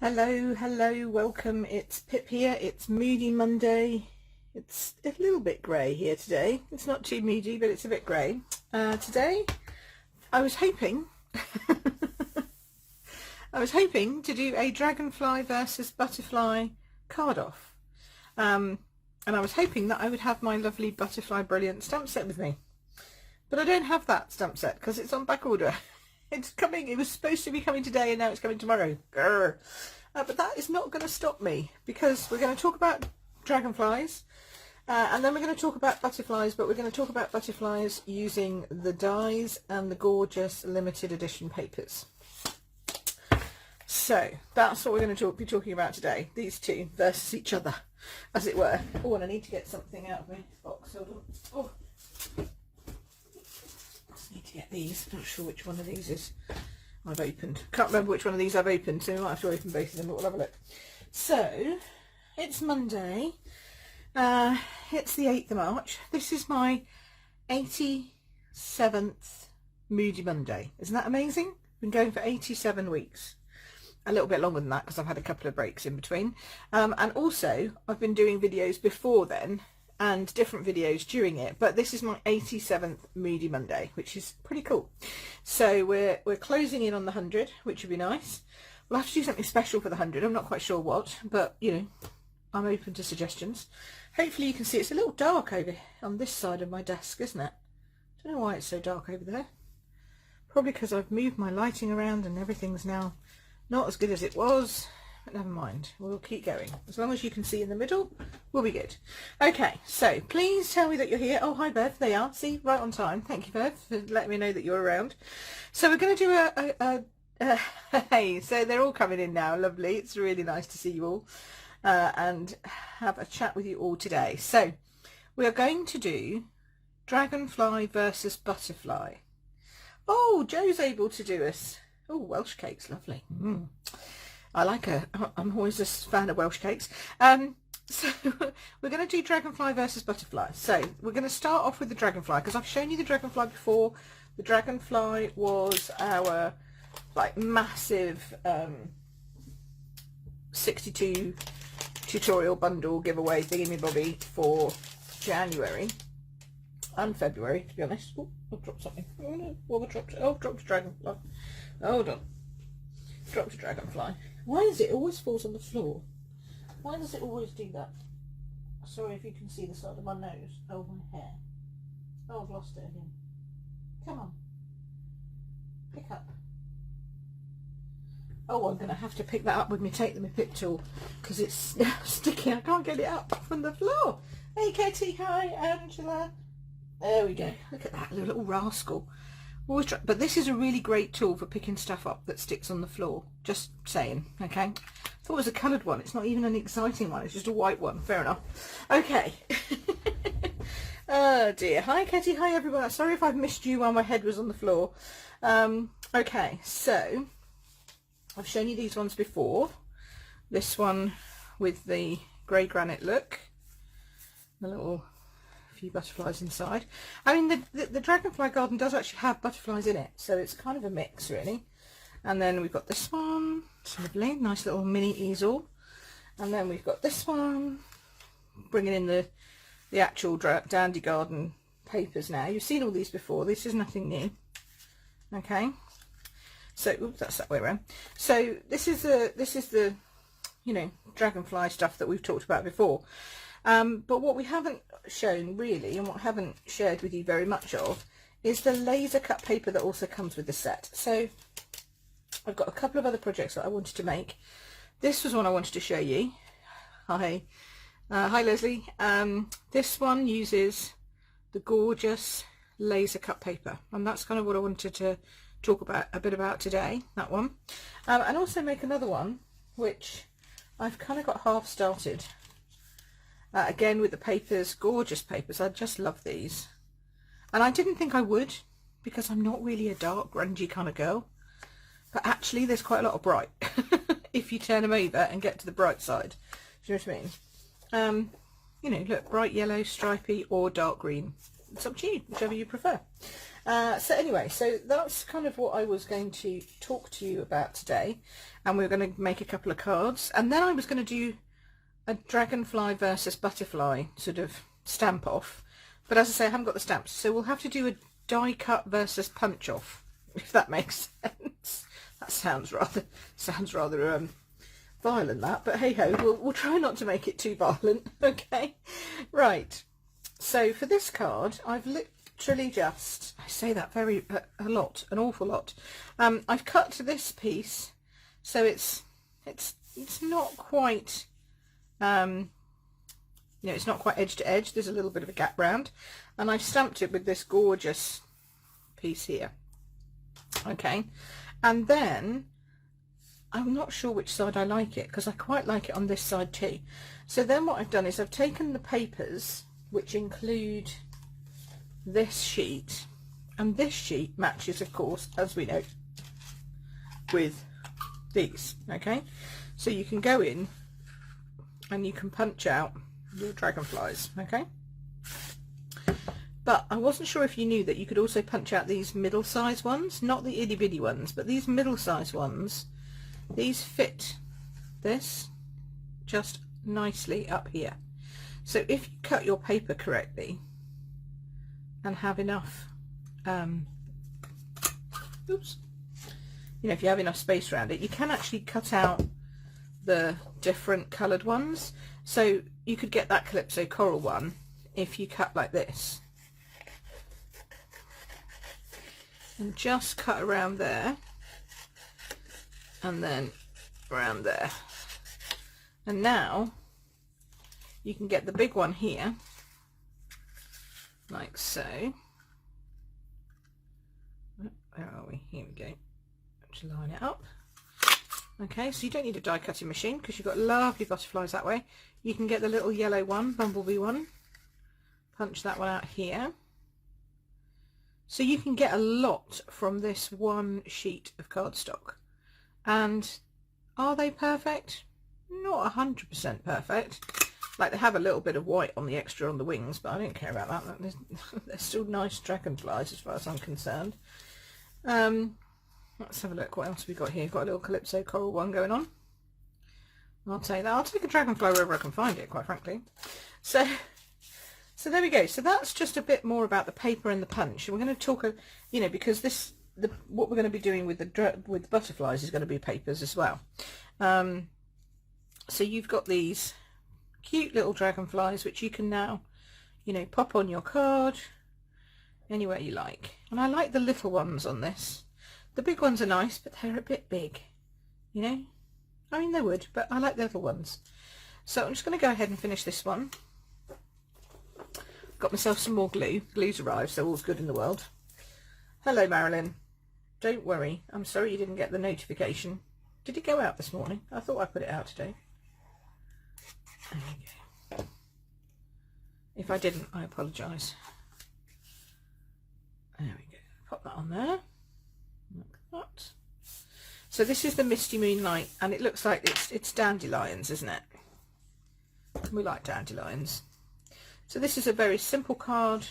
Hello, welcome. It's Pip here. It's Moody Monday. It's a little bit grey here today. It's not too moody, but it's a bit grey. Today, I was hoping, to do a Dragonfly versus Butterfly card off. And I was hoping that I would have my lovely Butterfly Brilliant stamp set with me. But I don't have that stamp set because it's on back order. It's coming. It was supposed to be coming today and now it's coming tomorrow. But that is not going to stop me because we're going to talk about dragonflies and then we're going to talk about butterflies, but we're going to talk about butterflies using the dies and the gorgeous limited edition papers. So that's what we're going to be talking about today. These two versus each other, as it were. Oh, and I need to get something out of my box. Oh. Need to get these. Not sure which one of these is I've opened. Can't remember which one of these I've opened, so we might have to open both of them, but we'll have a look. So it's Monday. It's the 8th of March. This is my 87th Moody Monday. Isn't that amazing? Been going for 87 weeks. A little bit longer than that because I've had a couple of breaks in between. And also I've been doing videos before then and different videos during it, but this is my 87th Moody Monday, which is pretty cool. So we're closing in on the 100, which would be nice. We'll have to do something special for the 100. I'm not quite sure what, but you know, I'm open to suggestions. Hopefully you can see it's a little dark over on this side of my desk, isn't it? Don't know why it's so dark over there. Probably because I've moved my lighting around and everything's now not as good as it was. But never mind, we'll keep going. As long as you can see in the middle, we'll be good. Okay, so please tell me that you're here. Oh, hi Bev, they are. See, right on time. Thank you, Bev, for letting me know that you're around. So we're going to do hey, so they're all coming in now. Lovely. It's really nice to see you all and have a chat with you all today. So we are going to do Dragonfly versus Butterfly. Oh, Joe's able to do us. Oh, Welsh cakes, lovely. I like her. I'm always a fan of Welsh cakes. So we're going to do Dragonfly versus Butterfly. So we're going to start off with the Dragonfly because I've shown you the Dragonfly before. The Dragonfly was our like massive 62 tutorial bundle giveaway thingy-bobby for January and February, to be honest. Oh, I've dropped something. Oh no, what have I dropped? Oh, I've dropped a Dragonfly. Hold on. Dropped a Dragonfly. Why is it always falls on the floor? Why does it always do that? Sorry if you can see the side of my nose. Oh, my hair. Oh, I've lost it again. Come on. Pick up. Oh, I'm going to have to pick that up with me. Take the Pip tool because it's sticky. I can't get it up from the floor. Hey, Katie. Hi, Angela. There we go. Look at that little rascal. Always try, but this is a really great tool for picking stuff up that sticks on the floor. Just saying, okay? I thought it was a coloured one. It's not even an exciting one. It's just a white one. Fair enough. Okay. Oh dear. Hi, Katie. Hi, everyone. Sorry if I've missed you while my head was on the floor. Okay, so I've shown you these ones before. This one with the grey granite look. The little few butterflies inside. I mean, the Dragonfly garden does actually have butterflies in it, so it's kind of a mix really. And then we've got this one, it's lovely, nice little mini easel. And then we've got this one, bringing in the actual Dandy Garden papers now. You've seen all these before, this is nothing new. Okay, so oops, that's that way around. So this is the you know, Dragonfly stuff that we've talked about before. But what we haven't shown really, and what I haven't shared with you very much of, is the laser cut paper that also comes with the set. So I've got a couple of other projects that I wanted to make. This was one I wanted to show you. Hi, hi Leslie. This one uses the gorgeous laser cut paper, and that's kind of what I wanted to talk about a bit about today. That one, and also make another one which I've kind of got half started. Again with the papers, gorgeous papers. I just love these, and I didn't think I would because I'm not really a dark grungy kind of girl, but actually there's quite a lot of bright if you turn them over and get to the bright side. Do you know what I mean? You know, look, bright yellow, stripy, or dark green. It's up to you, whichever you prefer. So anyway, so that's kind of what I was going to talk to you about today, and we were going to make a couple of cards, and then I was going to do a dragonfly versus butterfly sort of stamp off, but as I say, I haven't got the stamps, so we'll have to do a die cut versus punch off, if that makes sense. That sounds rather violent, that, but hey ho, we'll try not to make it too violent. Okay, right, so for this card I've literally just, I say that an awful lot, I've cut to this piece, so it's not quite it's not quite edge to edge, there's a little bit of a gap round, and I've stamped it with this gorgeous piece here. Okay, and then I'm not sure which side I like it, because I quite like it on this side too. So then what I've done is I've taken the papers, which include this sheet, and this sheet matches, of course, as we know, with these. Okay, so you can go in and you can punch out your dragonflies. Okay, but I wasn't sure if you knew that you could also punch out these middle-sized ones, not the itty-bitty ones, but these middle-sized ones. These fit this just nicely up here. So if you cut your paper correctly and have enough if you have enough space around it, you can actually cut out the different coloured ones. So you could get that Calypso Coral one if you cut like this and just cut around there and then around there, and now you can get the big one here like so. Where are we? Here we go. Just line it up. Okay, so you don't need a die cutting machine because you've got lovely butterflies that way. You can get the little yellow one, bumblebee one, punch that one out here. So you can get a lot from this one sheet of cardstock. And are they perfect? Not 100% perfect. Like, they have a little bit of white on the extra on the wings, but I don't care about that. They're still nice dragonflies as far as I'm concerned. Let's have a look. What else have we got here? We've got a little Calypso Coral one going on. I'll take that. I'll take a dragonfly wherever I can find it, quite frankly. So there we go. So that's just a bit more about the paper and the punch. And we're going to talk, because what we're going to be doing with the butterflies is going to be papers as well. So you've got these cute little dragonflies, which you can now, pop on your card anywhere you like. And I like the little ones on this. The big ones are nice, but they're a bit big, I mean, they would, but I like the little ones. So I'm just going to go ahead and finish this one. Got myself some more glue. Glue's arrived, so all's good in the world. Hello, Marilyn. Don't worry. I'm sorry you didn't get the notification. Did it go out this morning? I thought I put it out today. There we go. If I didn't, I apologise. There we go. Pop that on there. Like that. So this is the Misty Moonlight, and it looks like it's dandelions, isn't it? We like dandelions. So this is a very simple card.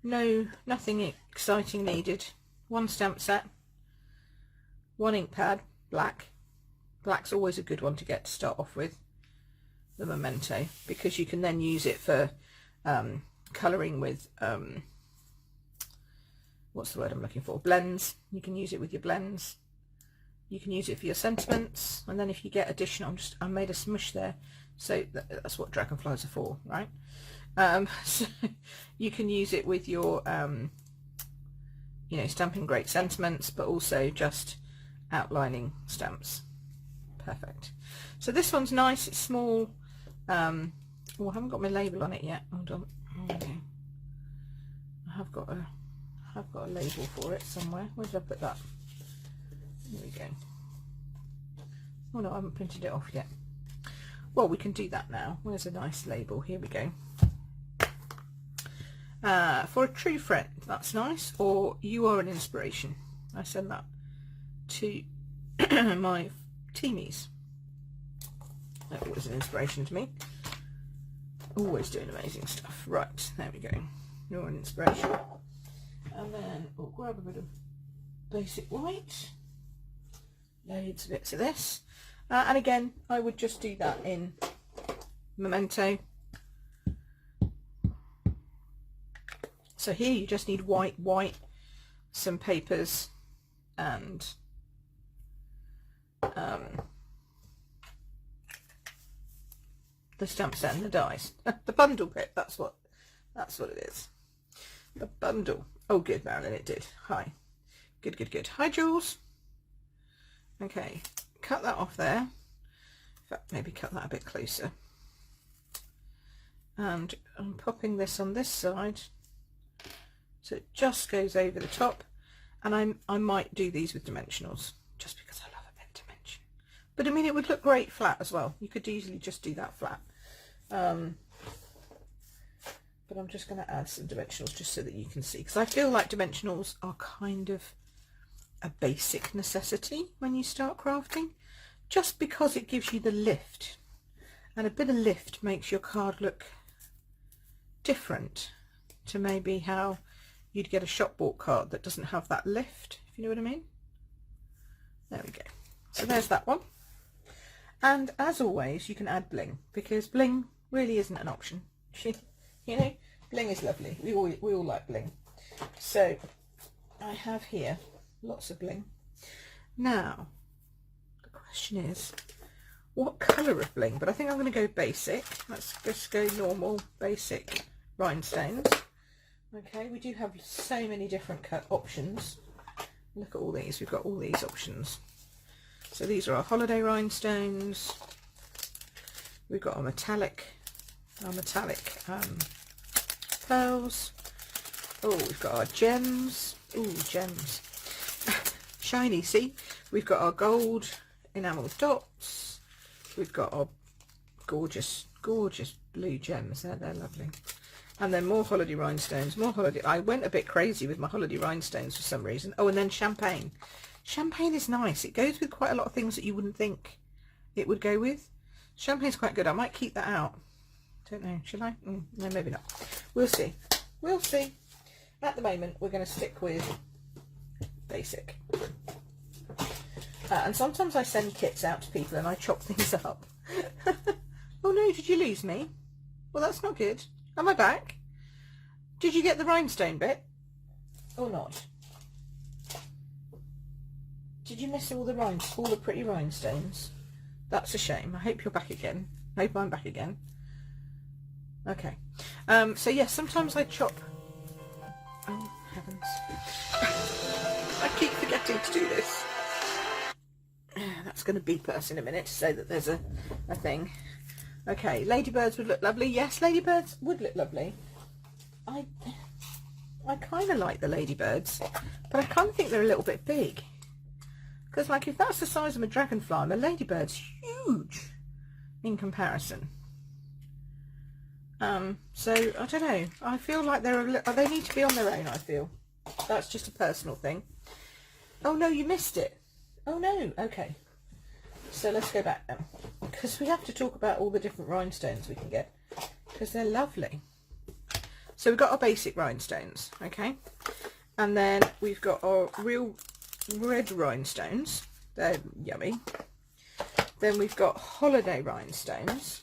Nothing exciting needed. One stamp set, one ink pad, black. Black's always a good one to get to start off with, the memento, because you can then use it for colouring with what's the word I'm looking for? Blends. You can use it with your blends. You can use it for your sentiments, and then if you get additional, I made a smush there, so that's what dragonflies are for, right? So you can use it with your stamping great sentiments, but also just outlining stamps. Perfect. So this one's nice, it's small. Oh, I haven't got my label on it yet. Hold on. Okay. I have got a label for it somewhere. Where did I put that? There we go. Oh no, I haven't printed it off yet. Well, we can do that now. Where's a nice label? Here we go. For a true friend, that's nice. Or you are an inspiration. I send that to my teamies. They're always an inspiration to me. Always doing amazing stuff. Right, there we go. You're an inspiration. And then we'll grab a bit of basic white, loads of bits of this, and again I would just do that in Memento. So here you just need white, some papers, and the stamp set and the dies. The bundle bit, that's what it is. The bundle. Oh good, Marilyn, it did. Hi. Good, good, good. Hi, Jules. Okay, cut that off there. In fact, maybe cut that a bit closer. And I'm popping this on this side, so it just goes over the top. And I might do these with dimensionals, just because I love a bit of dimension. But I mean, it would look great flat as well. You could easily just do that flat. But I'm just going to add some dimensionals just so that you can see, because I feel like dimensionals are kind of a basic necessity when you start crafting, just because it gives you the lift, and a bit of lift makes your card look different to maybe how you'd get a shop bought card that doesn't have that lift, if you know what I mean. There we go. So there's that one. And as always, you can add bling, because bling really isn't an option. You know, bling is lovely. We all like bling. So I have here lots of bling. Now the question is, what colour of bling? But I think I'm going to go basic. Let's just go normal, basic rhinestones. Okay, we do have so many different options. Look at all these. We've got all these options. So these are our holiday rhinestones. We've got our metallic pearls. Oh, we've got our gems. Ooh, gems. Shiny, see? We've got our gold enamel dots. We've got our gorgeous, gorgeous blue gems. They're lovely. And then more holiday rhinestones, more holiday. I went a bit crazy with my holiday rhinestones for some reason. Oh, and then champagne. Champagne is nice. It goes with quite a lot of things that you wouldn't think it would go with. Champagne's quite good. I might keep that out. Don't know. Should I? No, maybe not. We'll see. We'll see. At the moment, we're going to stick with basic. And sometimes I send kits out to people and I chop things up. Oh no, did you lose me? Well, that's not good. Am I back? Did you get the rhinestone bit? Or not? Did you miss all the pretty rhinestones? That's a shame. I hope you're back again. I hope I'm back again. Okay. So yes, sometimes I chop. Oh heavens! I keep forgetting to do this. That's going to beep us in a minute to say that there's a thing. Okay, ladybirds would look lovely. Yes, ladybirds would look lovely. I kind of like the ladybirds, but I kind of think they're a little bit big. Because, like, if that's the size of a dragonfly, my ladybird's huge in comparison. So I don't know. I feel like they need to be on their own. I feel that's just a personal thing. Oh no, you missed it. Oh no. Okay. So let's go back now, because we have to talk about all the different rhinestones we can get, because they're lovely. So we've got our basic rhinestones, okay, and then we've got our real red rhinestones. They're yummy. Then we've got holiday rhinestones.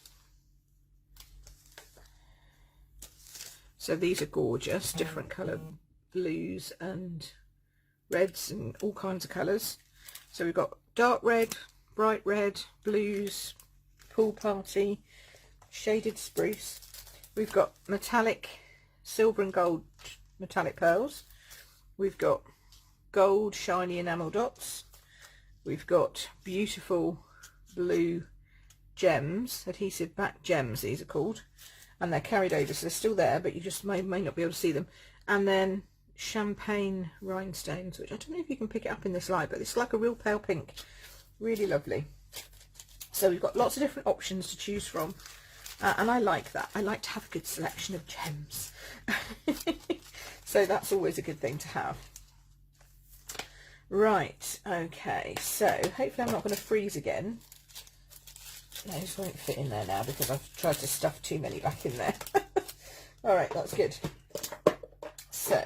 So these are gorgeous, different colour blues and reds and all kinds of colours. So we've got dark red, bright red, blues, pool party, shaded spruce. We've got metallic, silver and gold metallic pearls. We've got gold shiny enamel dots. We've got beautiful blue gems, adhesive back gems these are called, and they're carried over, so they're still there, but you just may not be able to see them. And then champagne rhinestones, which I don't know if you can pick it up in this light, but it's like a real pale pink. Really lovely. So we've got lots of different options to choose from, and I like that. I like to have a good selection of gems. So that's always a good thing to have. Right, okay, so hopefully I'm not going to freeze again. Those won't fit in there now because I've tried to stuff too many back in there. Alright, that's good. So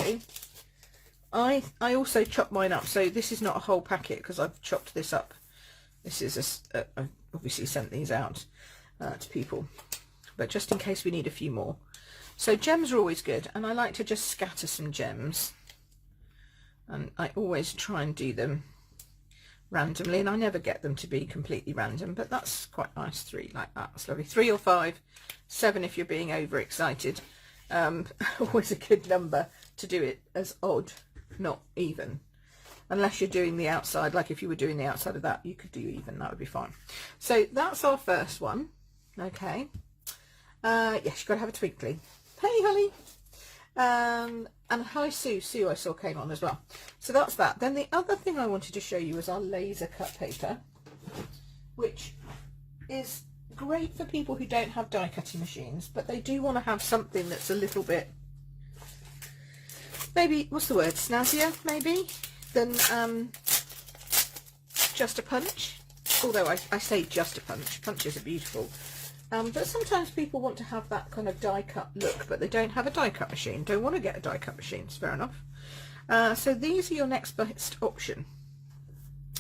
I also chop mine up, so this is not a whole packet because I've chopped this up. This is I've obviously sent these out to people, but just in case we need a few more. So gems are always good, and I like to just scatter some gems, and I always try and do them randomly, and I never get them to be completely random, but that's quite nice. 3 like that, that's lovely. 3 or 5, 7 if you're being overexcited. Always a good number to do it as odd, not even, unless you're doing the outside. Like if you were doing the outside of that, you could do even, that would be fine. So that's our first one. Okay, yes, you've got to have a twinkly. Hey Holly, and hi Sue. Sue I saw came on as well. So that's that. Then the other thing I wanted to show you is our laser cut paper, which is great for people who don't have die cutting machines, but they do want to have something that's a little bit, maybe, what's the word, snazzier maybe than just a punch. Although I say just a punch, punches are beautiful, but sometimes people want to have that kind of die cut look, but they don't have a die cut machine, don't want to get a die cut machine. It's fair enough. So these are your next best option,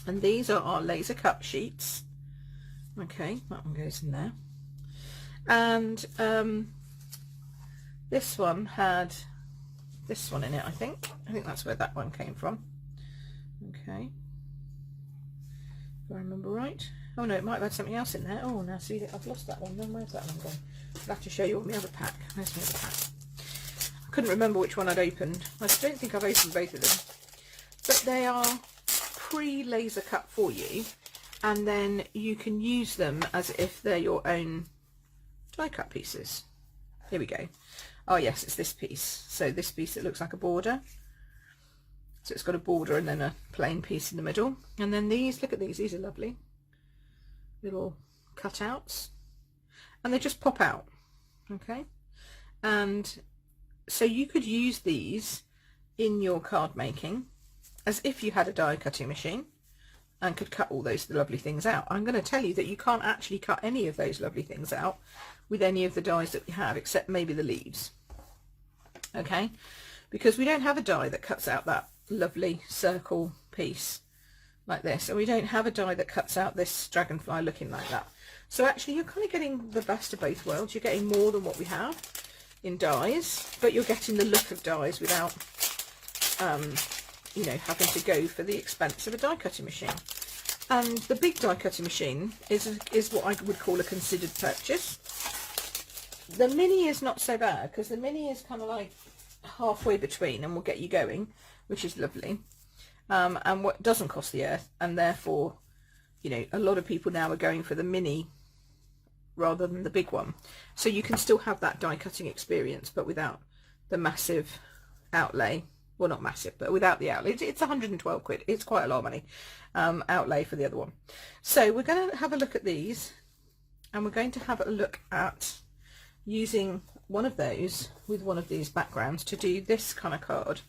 and these are our laser cut sheets. Okay, that one goes in there, and this one had this one in it. I think that's where that one came from. Okay, if I remember right. Oh no, it might have had something else in there. Oh, now see, I've lost that one. Then where's that one gone? I'll have to show you on the other pack. Where's the other pack? I couldn't remember which one I'd opened. I don't think I've opened both of them, but they are pre-laser cut for you, and then you can use them as if they're your own die cut pieces. Here we go. Oh yes, it's this piece. So this piece that looks like a border. So it's got a border and then a plain piece in the middle. And then these, look at these are lovely little cutouts, and they just pop out. Okay, and so you could use these in your card making as if you had a die cutting machine and could cut all those lovely things out. I'm going to tell you that you can't actually cut any of those lovely things out with any of the dies that we have, except maybe the leaves. Okay, because we don't have a die that cuts out that lovely circle piece like this, and we don't have a die that cuts out this dragonfly looking like that. So actually you're kind of getting the best of both worlds. You're getting more than what we have in dies, but you're getting the look of dies without you know, having to go for the expense of a die cutting machine. And the big die cutting machine is what I would call a considered purchase. The mini is not so bad, because the mini is kind of like halfway between and will get you going, which is lovely, and what doesn't cost the earth, and therefore, you know, a lot of people now are going for the mini rather than the big one, so you can still have that die cutting experience but without the massive outlay. Well, not massive, but without the outlay. It's 112 quid. It's quite a lot of money outlay for the other one. So we're going to have a look at these, and we're going to have a look at using one of those with one of these backgrounds to do this kind of card,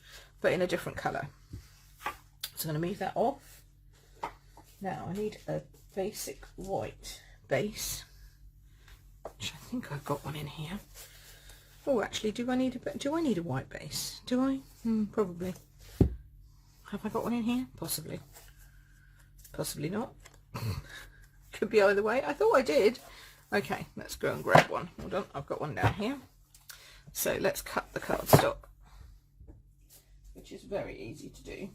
but in a different colour. So I'm going to move that off. Now I need a basic white base, which I think I've got one in here. Oh, actually, do I need a white base? Do I? Probably. Have I got one in here? Possibly. Possibly not. Could be either way. I thought I did. Okay, let's go and grab one. Hold on, I've got one down here. So let's cut the cardstock, which is very easy to do.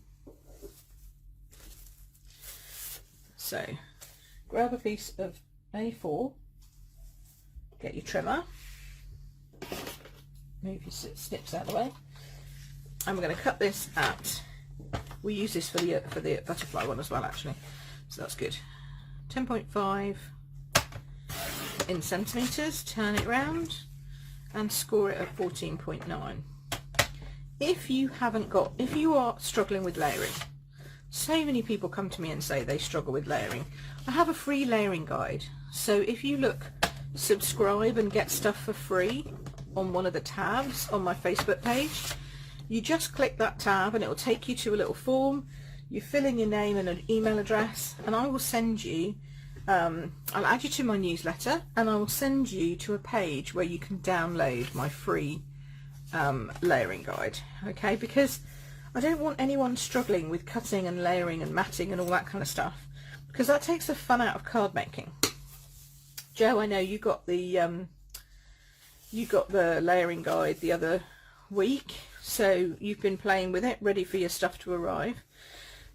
So grab a piece of A4, get your trimmer, move your snips out of the way, and we're going to cut this at, we use this for the butterfly one as well actually, so that's good, 10.5 in centimetres, turn it round and score it at 14.9. If you are struggling with layering, so many people come to me and say they struggle with layering, I have a free layering guide. So if you look, subscribe and get stuff for free on one of the tabs on my Facebook page, you just click that tab and it will take you to a little form. You fill in your name and an email address, and I will send you, I'll add you to my newsletter, and I will send you to a page where you can download my free layering guide. Okay, because I don't want anyone struggling with cutting and layering and matting and all that kind of stuff, because that takes the fun out of card making. Joe, I know you got the layering guide the other week, so you've been playing with it, ready for your stuff to arrive.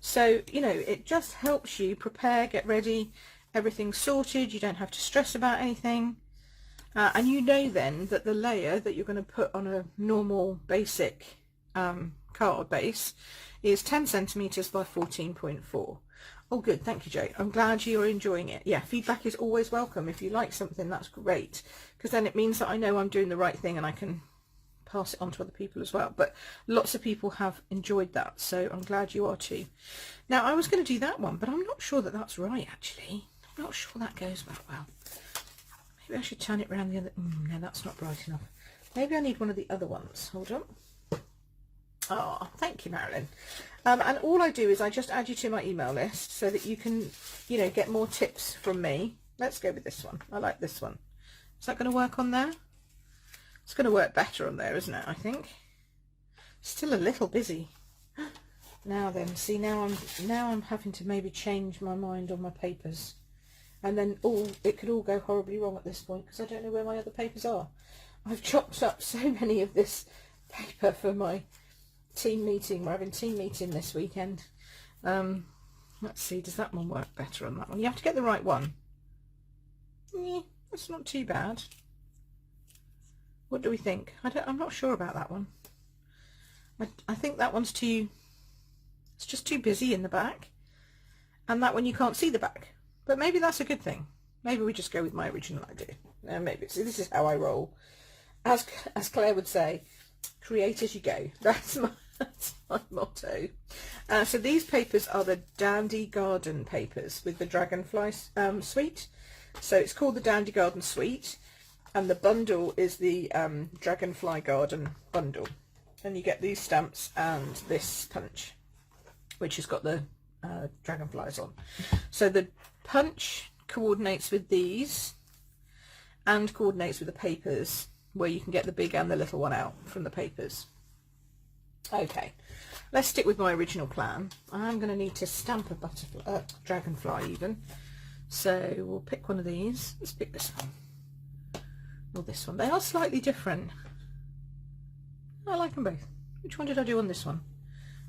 So, you know, it just helps you prepare, get ready, everything's sorted, you don't have to stress about anything. And you know then that the layer that you're going to put on a normal basic card base is 10 centimeters by 14.4. Oh good, thank you, Jay. I'm glad you're enjoying it. Yeah, feedback is always welcome. If you like something, that's great, because then it means that I know I'm doing the right thing and I can pass it on to other people as well. But lots of people have enjoyed that, so I'm glad you are too. Now, I was going to do that one, but I'm not sure that that's right, actually. I'm not sure that goes that well. Maybe I should turn it around the other... no, that's not bright enough. Maybe I need one of the other ones. Hold on. Oh, thank you, Marilyn. And all I do is I just add you to my email list so that you can, you know, get more tips from me. Let's go with this one. I like this one. Is that going to work on there? It's going to work better on there, isn't it, I think? Still a little busy. Now then, see, now I'm having to maybe change my mind on my papers. And then it could all go horribly wrong at this point, because I don't know where my other papers are. I've chopped up so many of this paper for my team meeting. We're having team meeting this weekend. Let's see, does that one work better on that one? You have to get the right one. Yeah, that's not too bad. What do we think? I'm not sure about that one. I think that one's too... It's just too busy in the back. And that one you can't see the back. But maybe that's a good thing. Maybe we just go with my original idea. Maybe. See, this is how I roll. As Claire would say, create as you go. That's my motto. So these papers are the Dandy Garden papers with the Dragonfly suite. So it's called the Dandy Garden suite. And the bundle is the Dragonfly Garden bundle. And you get these stamps and this punch, which has got the dragonflies on. So the punch coordinates with these and coordinates with the papers, where you can get the big and the little one out from the papers. Okay, let's stick with my original plan. I'm going to need to stamp a butterfly, dragonfly even. So we'll pick one of these. Let's pick this one. Or this one. They are slightly different. I like them both. Which one did I do on this one?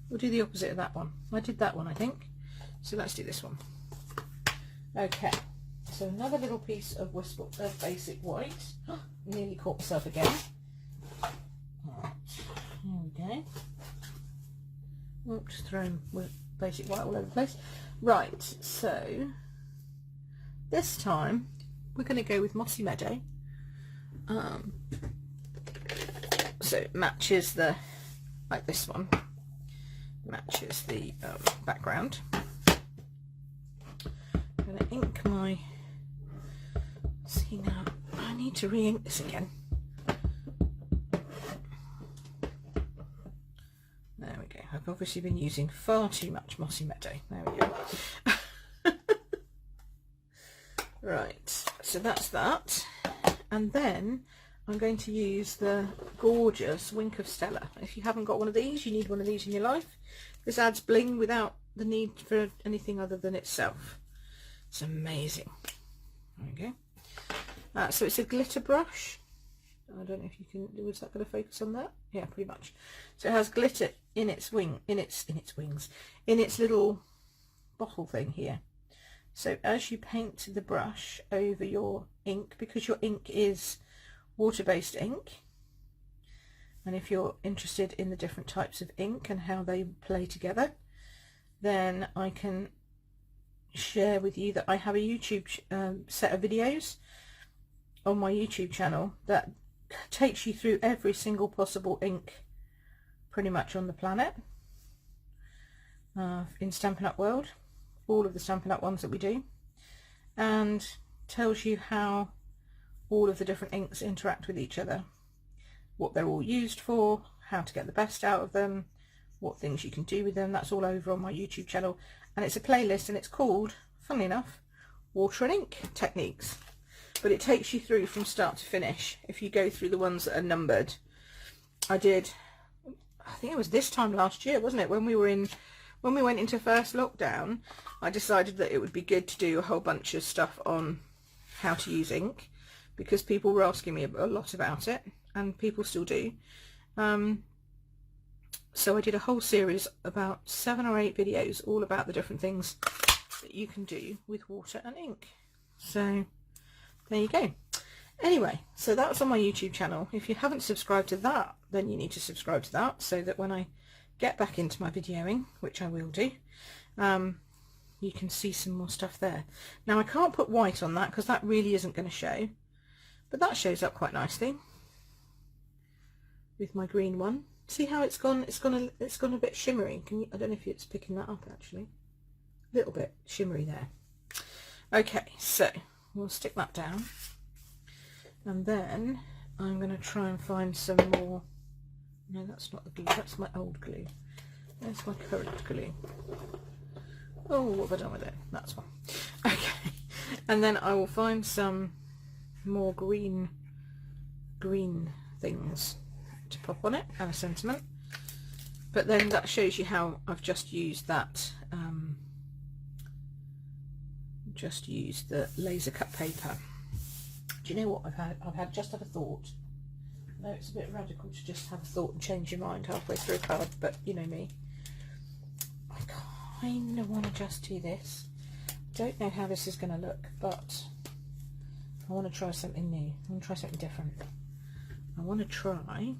We'll do the opposite of that one. I did that one, I think. So let's do this one. Okay. So another little piece of basic white. Nearly caught myself again. Right. Here we go. Oh, just throwing basic white all over the place. Right. So this time we're going to go with Mossy Meadow. So it matches the, like this one, matches the background. I'm going to ink my, see now, I need to re-ink this again. There we go. I've obviously been using far too much Mossy Meadow. There we go. Right, so that's that. And then I'm going to use the gorgeous Wink of Stella. If you haven't got one of these, you need one of these in your life. This adds bling without the need for anything other than itself. It's amazing. There we go. So it's a glitter brush. I don't know if you can, was that going to focus on that? Yeah, pretty much. So it has glitter in its wing, in its wings, in its little bottle thing here. So as you paint the brush over your ink, because your ink is water-based ink, and if you're interested in the different types of ink and how they play together, then I can share with you that I have a YouTube set of videos on my YouTube channel that takes you through every single possible ink pretty much on the planet in Stampin' Up World, all of the Stampin' Up ones that we do, and tells you how all of the different inks interact with each other, what they're all used for, how to get the best out of them, what things you can do with them. That's all over on my YouTube channel, and it's a playlist, and it's called, funnily enough, Water and Ink Techniques. But it takes you through from start to finish if you go through the ones that are numbered. I did I think it was this time last year, wasn't it, when we went into first lockdown. I decided that it would be good to do a whole bunch of stuff on how to use ink, because people were asking me a lot about it, and people still do. So I did a whole series, about 7 or 8 videos, all about the different things that you can do with water and ink. So there you go. Anyway, so that's on my YouTube channel. If you haven't subscribed to that, then you need to subscribe to that, so that when I get back into my videoing, which I will do, you can see some more stuff there. Now I can't put white on that because that really isn't going to show, but that shows up quite nicely with my green one. See how it's gone a bit shimmery. I don't know if it's picking that up actually. A little bit shimmery there. Okay, so we'll stick that down, and then I'm going to try and find some more. No, that's not the glue, that's my old glue. There's my current glue. Oh, what have I done with it? That's one. Okay, and then I will find some more green things to pop on it, and a sentiment. But then that shows you how I've just used that, just used the laser cut paper. Do you know what I've just had a thought. No, it's a bit radical to just have a thought and change your mind halfway through a card, but you know me. I kind of want to just do this. Don't know how this is going to look, but I want to try something new. I want to try something different. I want to try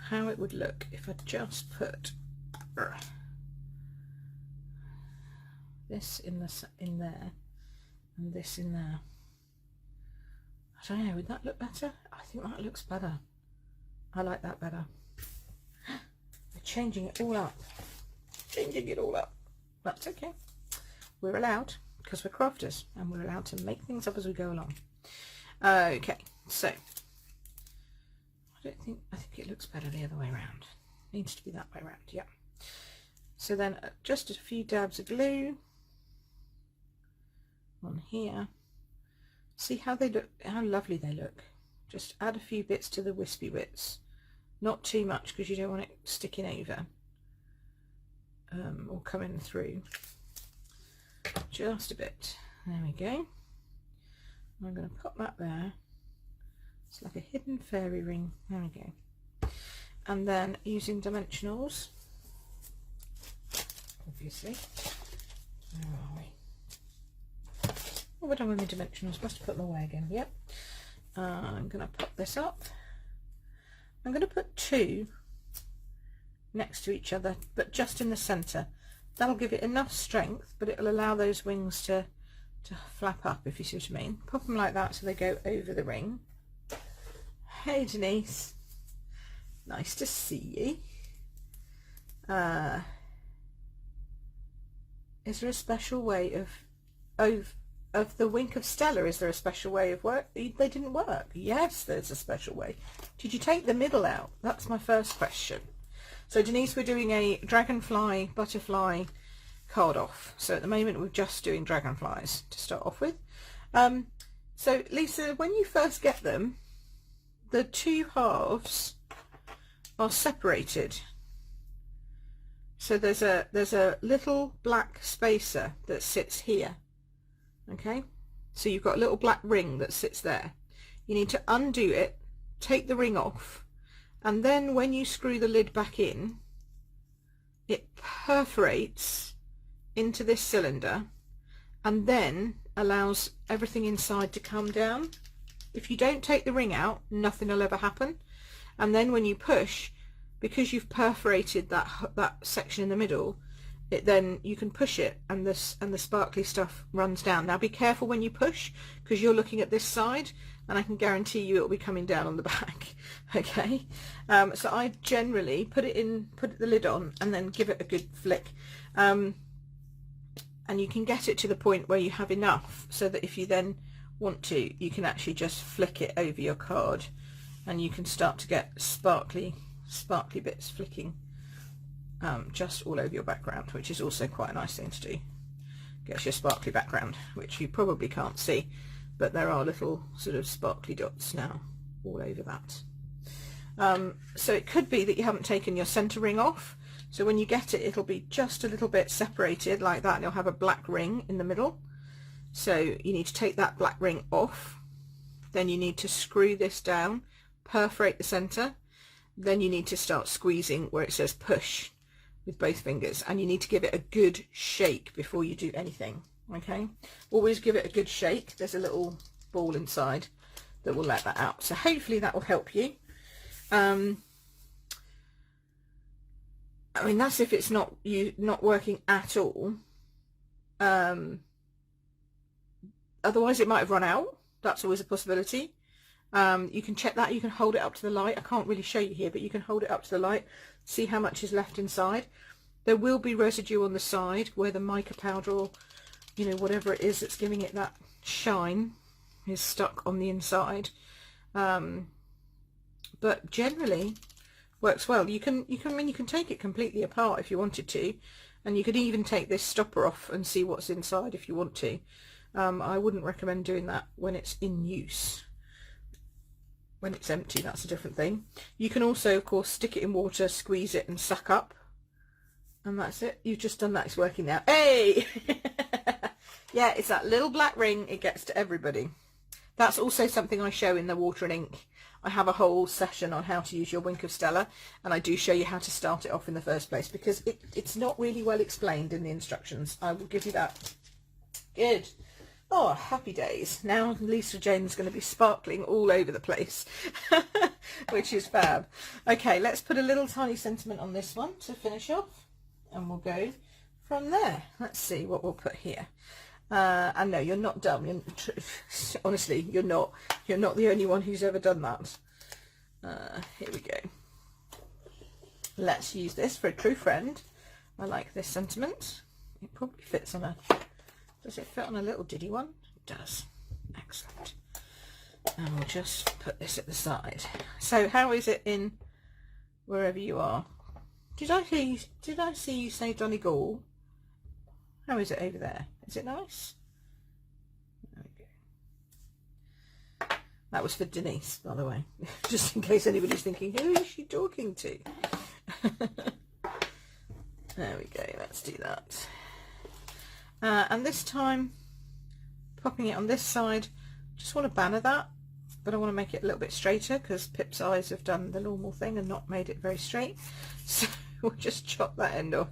how it would look if I just put this in there and this in there. I don't know, would that look better? I think that looks better. I like that better. We're changing it all up. Changing it all up. That's okay. We're allowed, because we're crafters, and we're allowed to make things up as we go along. Okay, so I think it looks better the other way around. Needs to be that way around, yeah. So then just a few dabs of glue on here. See how they look, how lovely they look. Just add a few bits to the wispy bits, not too much because you don't want it sticking over or coming through. Just a bit. There we go. I'm going to pop that there. It's like a hidden fairy ring. There we go. And then using dimensionals, obviously. Where are we? What have I done with my dimensionals? Must have put them away again. Yep. I'm going to pop this up. I'm going to put 2 next to each other, but just in the centre. That'll give it enough strength, but it'll allow those wings to flap up, if you see what I mean. Pop them like that so they go over the ring. Hey Denise, nice to see you. Is there a special way of the wink of Stella? Is there a special way of work? They didn't work. Yes, there's a special way. Did you take the middle out? That's my first question. So Denise, we're doing a dragonfly butterfly card off. So at the moment we're just doing dragonflies to start off with. So Lisa, when you first get them, the 2 halves are separated. So there's a little black spacer that sits here. Okay, so you've got a little black ring that sits there. You need to undo it, take the ring off, and then when you screw the lid back in, it perforates into this cylinder and then allows everything inside to come down. If you don't take the ring out, nothing will ever happen. And then when you push, because you've perforated that section in the middle, then you can push it and the sparkly stuff runs down. Now be careful when you push, because you're looking at this side and I can guarantee you it'll be coming down on the back. Okay, so I generally put the lid on and then give it a good flick, and you can get it to the point where you have enough so that if you then want to, you can actually just flick it over your card and you can start to get sparkly bits flicking just all over your background, which is also quite a nice thing to do. Gets your sparkly background, which you probably can't see, but there are little sort of sparkly dots now all over that. So it could be that you haven't taken your center ring off. So when you get it, it'll be just a little bit separated like that, and you'll have a black ring in the middle. So you need to take that black ring off. Then you need to screw this down, perforate the center. Then you need to start squeezing where it says push with both fingers, and you need to give it a good shake before you do anything. Okay, always give it a good shake. There's a little ball inside that will let that out, so hopefully that will help you. I mean, that's if it's not working at all. Otherwise it might have run out. That's always a possibility. You can check that. You can hold it up to the light. I can't really show you here, but you can hold it up to the light, see how much is left inside. There will be residue on the side where the mica powder, or you know, whatever it is that's giving it that shine, is stuck on the inside. But generally works well. You can take it completely apart if you wanted to, and you could even take this stopper off and see what's inside if you want to. I wouldn't recommend doing that when it's in use. When it's empty, that's a different thing. You can also, of course, stick it in water, squeeze it and suck up, and that's it. You've just done that. It's working now. Hey! Yeah, it's that little black ring. It gets to everybody. That's also something I show in the water and ink. I have a whole session on how to use your Wink of Stella, and I do show you how to start it off in the first place, because it's not really well explained in the instructions. I will give you that. Good. Oh, happy days. Now Lisa Jane's going to be sparkling all over the place, which is fab. Okay, let's put a little tiny sentiment on this one to finish off, and we'll go from there. Let's see what we'll put here. And no, you're not dumb. Honestly, you're not the only one who's ever done that. Here we go. Let's use this for a true friend. I like this sentiment. It probably fits on a... Does it fit on a little diddy one? It does. Excellent. And we'll just put this at the side. So how is it in wherever you are? Did I see you say Donegal? How is it over there? Is it nice? There we go. That was for Denise, by the way, just in case anybody's thinking, who is she talking to? There we go. Let's do that. And this time, popping it on this side, just want to banner that, but I want to make it a little bit straighter because Pip's eyes have done the normal thing and not made it very straight. So we'll just chop that end off,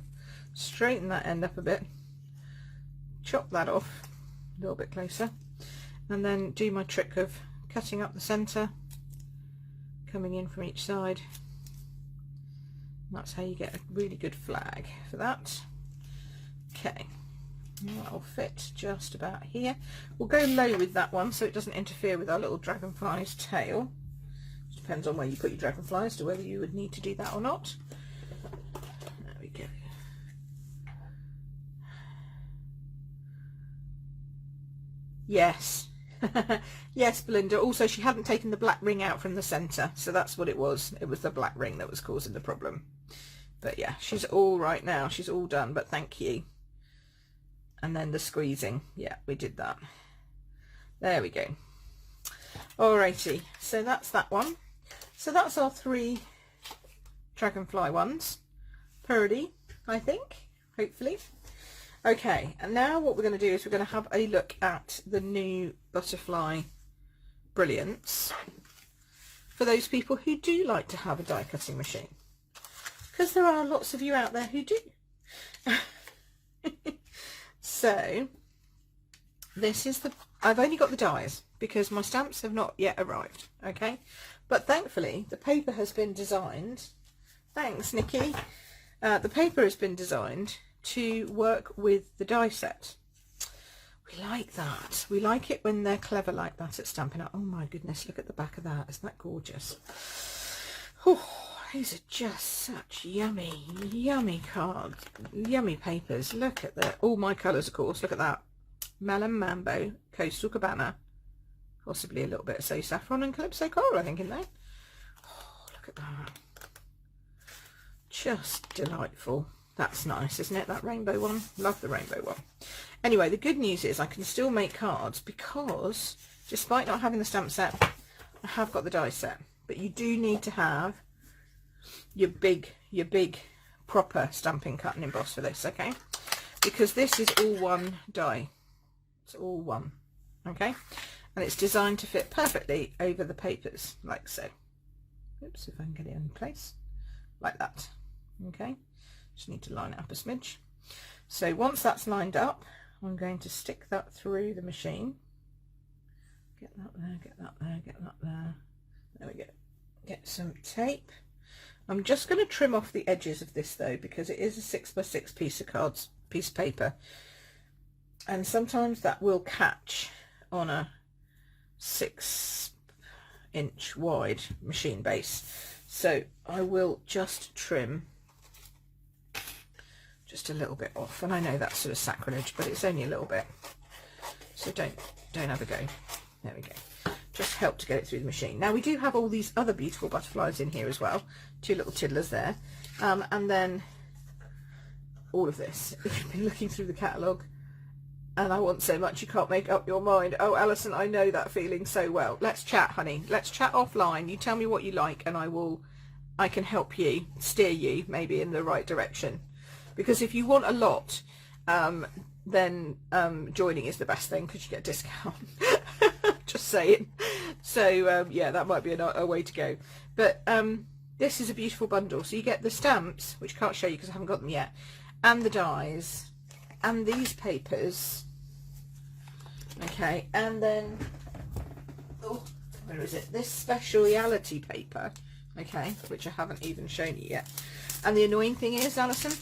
straighten that end up a bit, chop that off a little bit closer, and then do my trick of cutting up the centre, coming in from each side. That's how you get a really good flag for that. Okay. That'll fit just about here. We'll go low with that one so it doesn't interfere with our little dragonfly's tail. It depends on where you put your dragonfly as to whether you would need to do that or not. There we go. Yes. Yes, Belinda. Also, she hadn't taken the black ring out from the centre, so that's what it was. It was the black ring that was causing the problem. But yeah, she's all right now. She's all done, but thank you. And then the squeezing, yeah, we did that. There we go. Alrighty, so that's that one. So that's our 3 dragonfly ones. Pretty, I think, hopefully. Okay, and now what we're going to do is we're going to have a look at the new Butterfly Brilliance for those people who do like to have a die cutting machine, because there are lots of you out there who do. So this is I've only got the dies because my stamps have not yet arrived, okay, but thankfully the paper has been designed, thanks Nikki, the paper has been designed to work with the die set. We like that. We like it when they're clever like that at Stampin' Up. Oh my goodness, look at the back of that. Isn't that gorgeous? Oh, these are just such yummy, yummy cards, yummy papers. Look at that. All my colours, of course. Look at that. Melon Mambo, Coastal Cabana, possibly a little bit of So Saffron and Calypso Coral, I think, in there. Oh, look at that. Just delightful. That's nice, isn't it? That rainbow one. Love the rainbow one. Anyway, the good news is I can still make cards because, despite not having the stamp set, I have got the die set. but you do need to have your big proper Stampin' Cut and Emboss for this, okay? Because this is all one die. It's all one, okay? And it's designed to fit perfectly over the papers, like so. Oops, if I can get it in place, like that, okay? Just need to line it up a smidge. So once that's lined up, I'm going to stick that through the machine. Get that there, get that there, get that there. There we go. Get some tape. I'm just going to trim off the edges of this though, because it is a 6x6 piece of paper, and sometimes that will catch on a 6-inch wide machine base. So I will just trim just a little bit off, and I know that's sort of sacrilege, but it's only a little bit, so don't have a go. There we go. Just help to get it through the machine. Now we do have all these other beautiful butterflies in here as well, 2 little tiddlers there, and then all of this. If you've been looking through the catalogue and I want so much you can't make up your mind. Oh, Alison, I know that feeling so well. Let's chat, honey. Let's chat offline. You tell me what you like, and I can help you, steer you maybe in the right direction. Because if you want a lot, then joining is the best thing, because you get a discount. Just saying. So yeah, that might be a way to go. But this is a beautiful bundle. So you get the stamps, which I can't show you because I haven't got them yet, and the dies, and these papers. Okay, and then, oh, where is it? This speciality paper, okay, which I haven't even shown you yet. And the annoying thing is, Alison,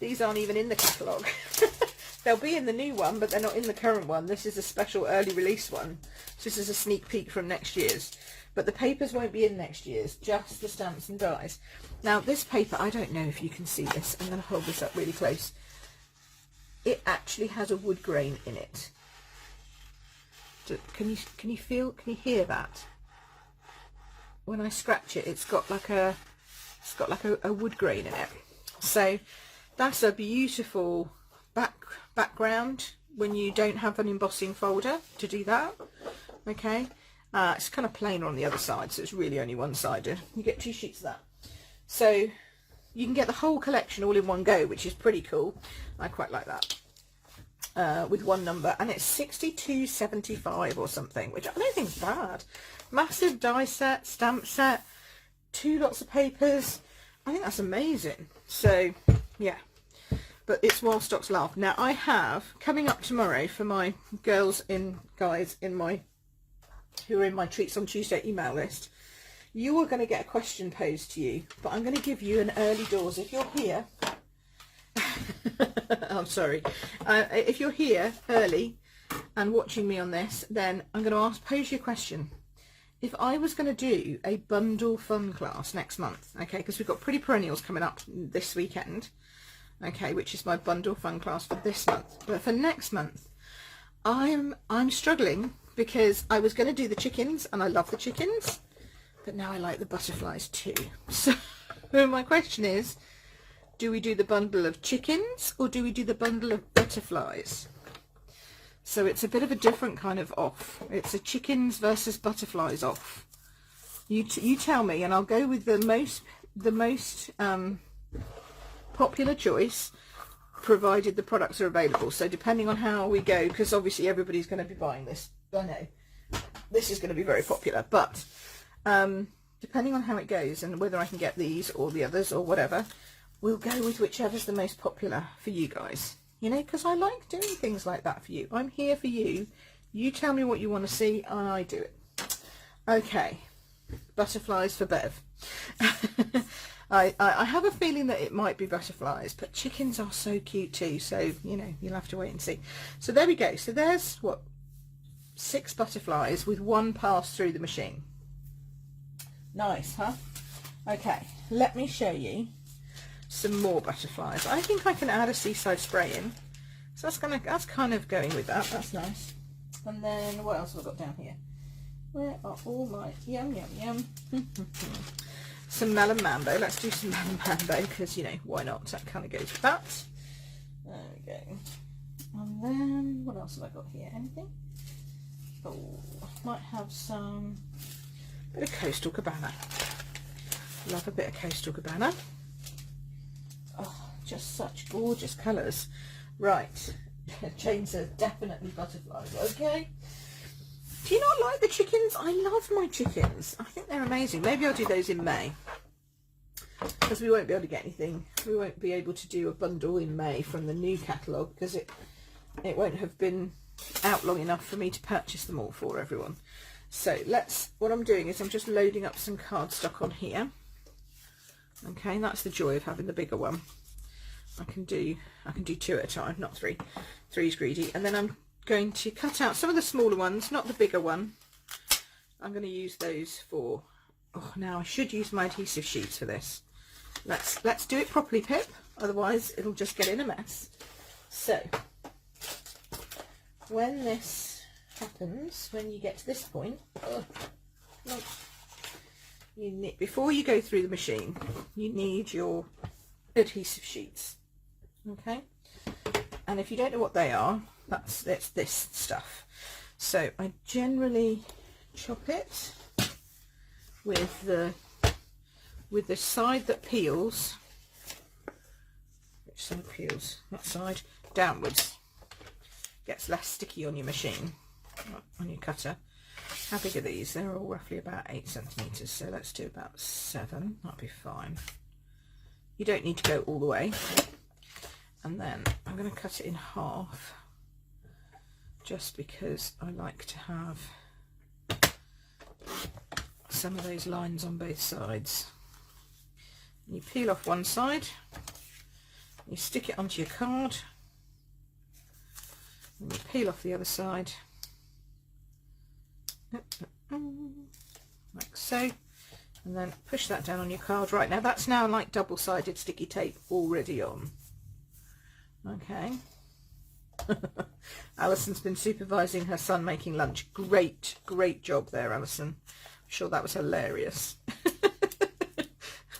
these aren't even in the catalogue. They'll be in the new one, but they're not in the current one. This is a special early release one. So this is a sneak peek from next year's. But the papers won't be in next year's, just the stamps and dies. Now this paper, I don't know if you can see this. I'm going to hold this up really close. It actually has a wood grain in it. Can you hear that? When I scratch it, it's got like a wood grain in it. So that's a beautiful background when you don't have an embossing folder to do that. Okay, it's kind of plain on the other side, so it's really only one-sided. You get 2 sheets of that, so you can get the whole collection all in one go, which is pretty cool. I quite like that. With one number, and it's $62.75 or something, which I don't think is bad. Massive die set, stamp set, 2 lots of papers. I think that's amazing. So yeah, but it's while stocks last. Now I have coming up tomorrow for my guys in my who are in my Treats on Tuesday email list. You are going to get a question posed to you, but I'm going to give you an early doors. If you're here, I'm sorry, if you're here early and watching me on this, then I'm going to pose you a question. If I was going to do a bundle fun class next month, okay, because we've got Pretty Perennials coming up this weekend, okay, which is my bundle fun class for this month, but for next month I'm struggling, because I was going to do the chickens, and I love the chickens, but now I like the butterflies too. So my question is, do we do the bundle of chickens or do we do the bundle of butterflies? So it's a bit of a different kind of off. It's a chickens versus butterflies off. You tell me, and I'll go with the most popular choice, provided the products are available. So depending on how we go, because obviously everybody's going to be buying this. I know this is going to be very popular, but depending on how it goes and whether I can get these or the others or whatever, we'll go with whichever's the most popular for you guys. You know, because I like doing things like that for you. I'm here for you. You tell me what you want to see and I do it. Okay, butterflies for Bev. I have a feeling that it might be butterflies, but chickens are so cute too, so you know, you'll have to wait and see. So there we go. So there's what, 6 butterflies with 1 pass through the machine. Nice, huh? Okay, let me show you some more butterflies. I think I can add a seaside spray in, so that's kind of going with that. That's nice. And then what else have I got down here? Where are all my yum some melon mambo. Let's do some melon mambo, because you know, why not? That kind of goes with that. There we go. And then what else have I got here? Anything? Oh, might have some Bit of Coastal Cabana. Love a bit of Coastal Cabana. Oh, just such gorgeous colours. Right, chains are definitely butterflies, okay? Do you not like the chickens? I love my chickens. I think they're amazing. Maybe I'll do those in May, because we won't be able to get anything. We won't be able to do a bundle in May from the new catalogue, because it won't have been out long enough for me to purchase them all for everyone. So what I'm doing is I'm just loading up some cardstock on here. Okay, that's the joy of having the bigger one. I can do 2 at a time, not 3. 3's greedy. And then I'm going to cut out some of the smaller ones, not the bigger one. I'm going to use those for, oh, now I should use my adhesive sheets for this. Let's do it properly, Pip, otherwise it'll just get in a mess. So when this happens, when you get to this point, you need, before you go through the machine, you need your adhesive sheets. Okay, and if you don't know what they are, that's this stuff. So I generally chop it with the side that peels. Which side peels? That side downwards. Gets less sticky on your machine, on your cutter. How big are these? They're all roughly about 8 centimetres, so let's do about 7. That'll be fine. You don't need to go all the way. And then I'm going to cut it in half, just because I like to have some of those lines on both sides. And you peel off one side, you stick it onto your card, and you peel off the other side, like so, and then push that down on your card. Right, now that's now like double-sided sticky tape already on. Okay. Alison's been supervising her son making lunch. Great job there, Alison. I'm sure that was hilarious.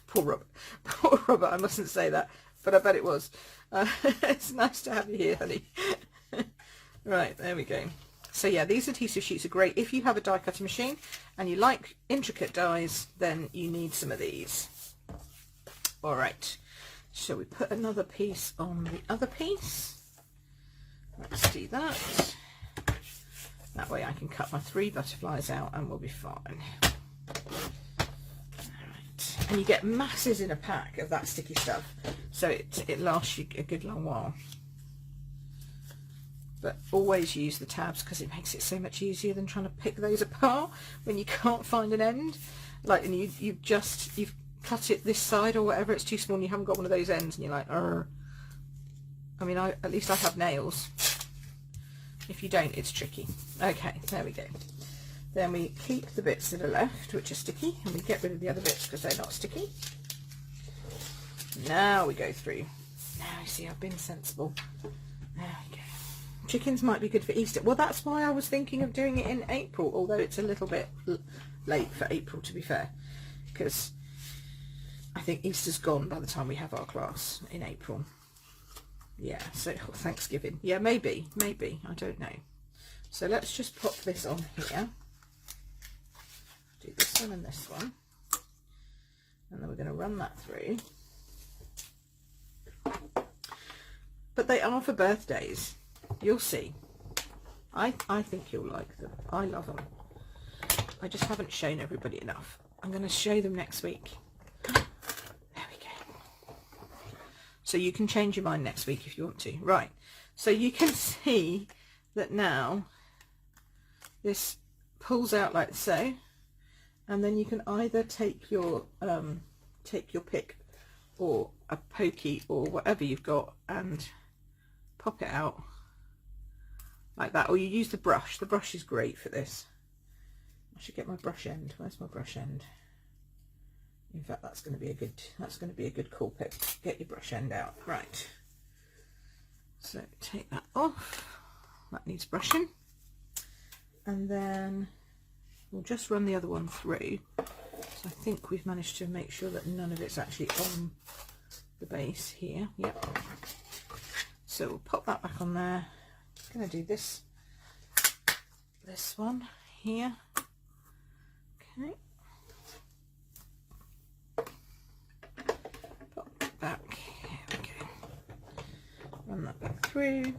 Poor Robert, I mustn't say that, but I bet it was. It's nice to have you here, honey. Right, there we go. So yeah, these adhesive sheets are great. If you have a die cutting machine and you like intricate dies, then you need some of these. All right, shall we put another piece on the other piece? Let's do that. That way I can cut my 3 butterflies out and we'll be fine. Alright. And you get masses in a pack of that sticky stuff, so it lasts you a good long while. But always use the tabs, because it makes it so much easier than trying to pick those apart when you can't find an end. Like, and you've cut it this side or whatever, it's too small and you haven't got one of those ends, and you're like, Arr. I mean, at least I have nails. If you don't, it's tricky. Okay, there we go. Then we keep the bits that are left, which are sticky, and we get rid of the other bits because they're not sticky. Now we go through. Now you see, I've been sensible. There we go. Chickens might be good for Easter. Well, that's why I was thinking of doing it in April, although it's a little bit late for April, to be fair, because I think Easter's gone by the time we have our class in April. Yeah, so Thanksgiving. Yeah, maybe, I don't know. So let's just pop this on here. Do this one and this one. And then we're going to run that through. But they are for birthdays. You'll see. I think you'll like them. I love them. I just haven't shown everybody enough. I'm going to show them next week. So you can change your mind next week if you want to. Right, so you can see that now this pulls out like so, and then you can either take your pick or a pokey or whatever you've got and pop it out like that, or you use the brush. The brush is great for this. I should get my brush end. Where's my brush end? In fact, that's going to be a good cool pick. Get your brush end out. Right. So take that off. That needs brushing. And then we'll just run the other one through. So I think we've managed to make sure that none of it's actually on the base here. Yep. So we'll pop that back on there. I'm going to do this one here. Okay. through.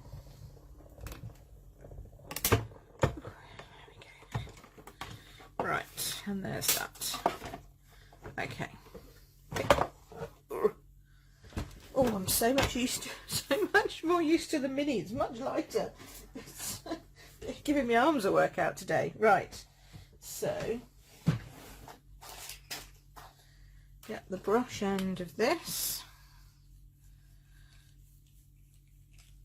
Right, and there's that. Okay. Oh, I'm so much more used to the mini. It's much lighter. It's giving my arms a workout today. Right, so get the brush end of this.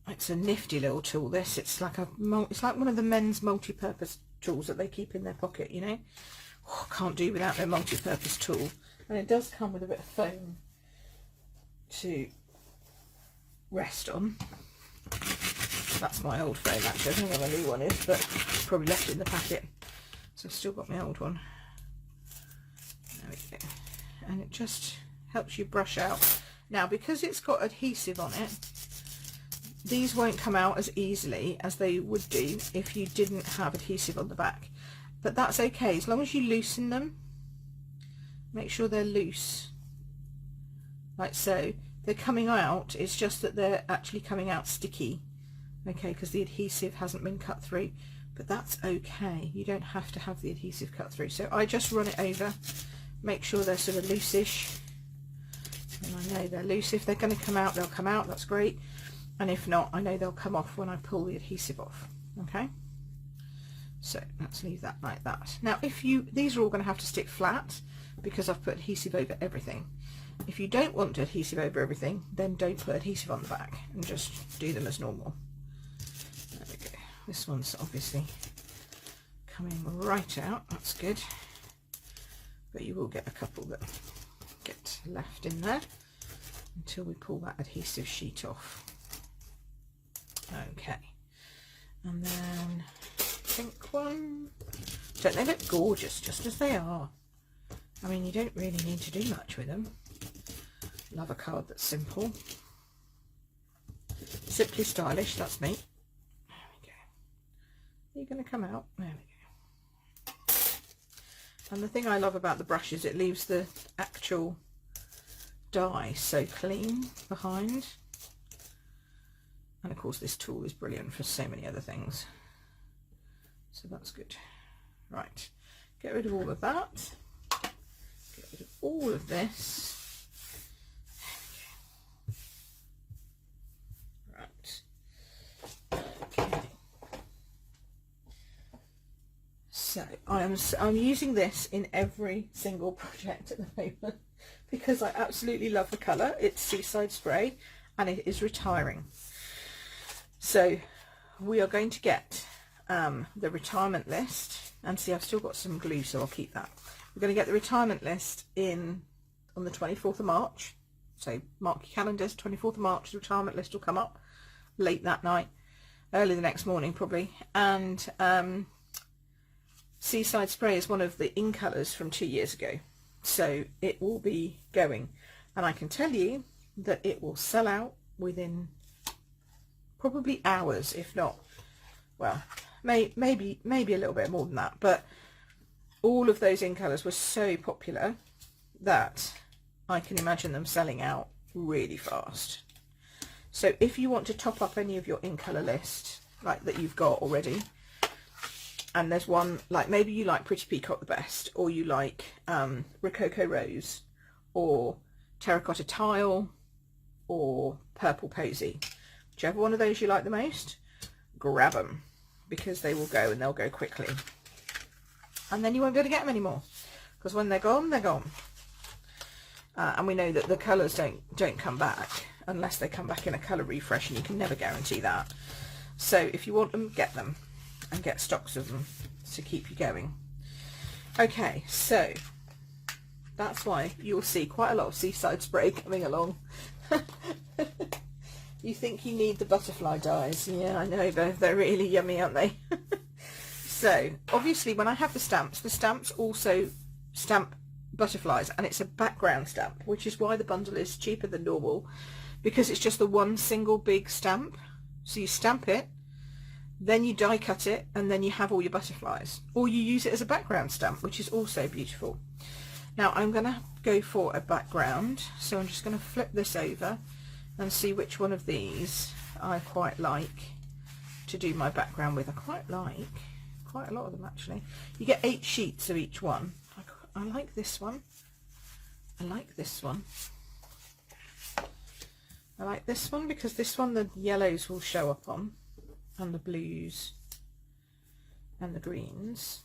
It's a nifty little tool. This, it's like one of the men's multi-purpose tools that they keep in their pocket, you know. Oh, can't do without their multi-purpose tool. And it does come with a bit of foam to rest on. That's my old foam actually. I don't know where my new one is, but probably left it in the packet. So I've still got my old one. There we go. And it just helps you brush out. Now, because it's got adhesive on it, these won't come out as easily as they would do if you didn't have adhesive on the back. But that's okay, as long as you loosen them. Make sure they're loose, like so. They're coming out, it's just that they're actually coming out sticky, okay, because the adhesive hasn't been cut through. But that's okay, you don't have to have the adhesive cut through. So I just run it over, make sure they're sort of loose-ish, and I know they're loose. If they're going to come out, they'll come out, that's great. And if not, I know they'll come off when I pull the adhesive off. Okay, so let's leave that like that. Now, these are all going to have to stick flat because I've put adhesive over everything. If you don't want adhesive over everything, then don't put adhesive on the back and just do them as normal. There we go. This one's obviously coming right out, that's good. But you will get a couple that get left in there until we pull that adhesive sheet off. Okay, and then pink one. Don't they look gorgeous just as they are? I mean, you don't really need to do much with them. Love a card that's simple. Simply stylish, that's me. There we go. Are you going to come out? There we go. And the thing I love about the brush is it leaves the actual die so clean behind. And of course this tool is brilliant for so many other things. So that's good. Right, get rid of all of that. Get rid of all of this. Right. Okay. So I'm using this in every single project at the moment because I absolutely love the colour. It's Seaside Spray and it is retiring. So we are going to get the retirement list, and see, I've still got some glue, so I'll keep that. We're going to get the retirement list in on the 24th of March. So mark your calendars, 24th of March, the retirement list will come up late that night, early the next morning probably. And Seaside Spray is one of the in colours from 2 years ago. So it will be going, and I can tell you that it will sell out within probably hours, if not, well, maybe a little bit more than that. But all of those in colours were so popular that I can imagine them selling out really fast. So if you want to top up any of your in colour list like that you've got already, and there's one, like maybe you like Pretty Peacock the best, or you like Rococo Rose, or Terracotta Tile, or Purple Posy, whichever one of those you like the most, grab them, because they will go, and they'll go quickly. And then you won't be able to get them anymore, because when they're gone, they're gone. And we know that the colours don't come back unless they come back in a colour refresh, and you can never guarantee that. So if you want them, get them, and get stocks of them to keep you going. Okay, so that's why you'll see quite a lot of Seaside Spray coming along. You think you need the butterfly dies. Yeah, I know, they're really yummy, aren't they? So obviously when I have the stamps also stamp butterflies, and it's a background stamp, which is why the bundle is cheaper than normal, because it's just the one single big stamp. So you stamp it, then you die cut it, and then you have all your butterflies, or you use it as a background stamp, which is also beautiful. Now I'm going to go for a background, so I'm just going to flip this over and see which one of these I quite like to do my background with. I quite like quite a lot of them actually. You get 8 sheets of each one. I like this one. I like this one. I like this one because this one the yellows will show up on, and the blues and the greens.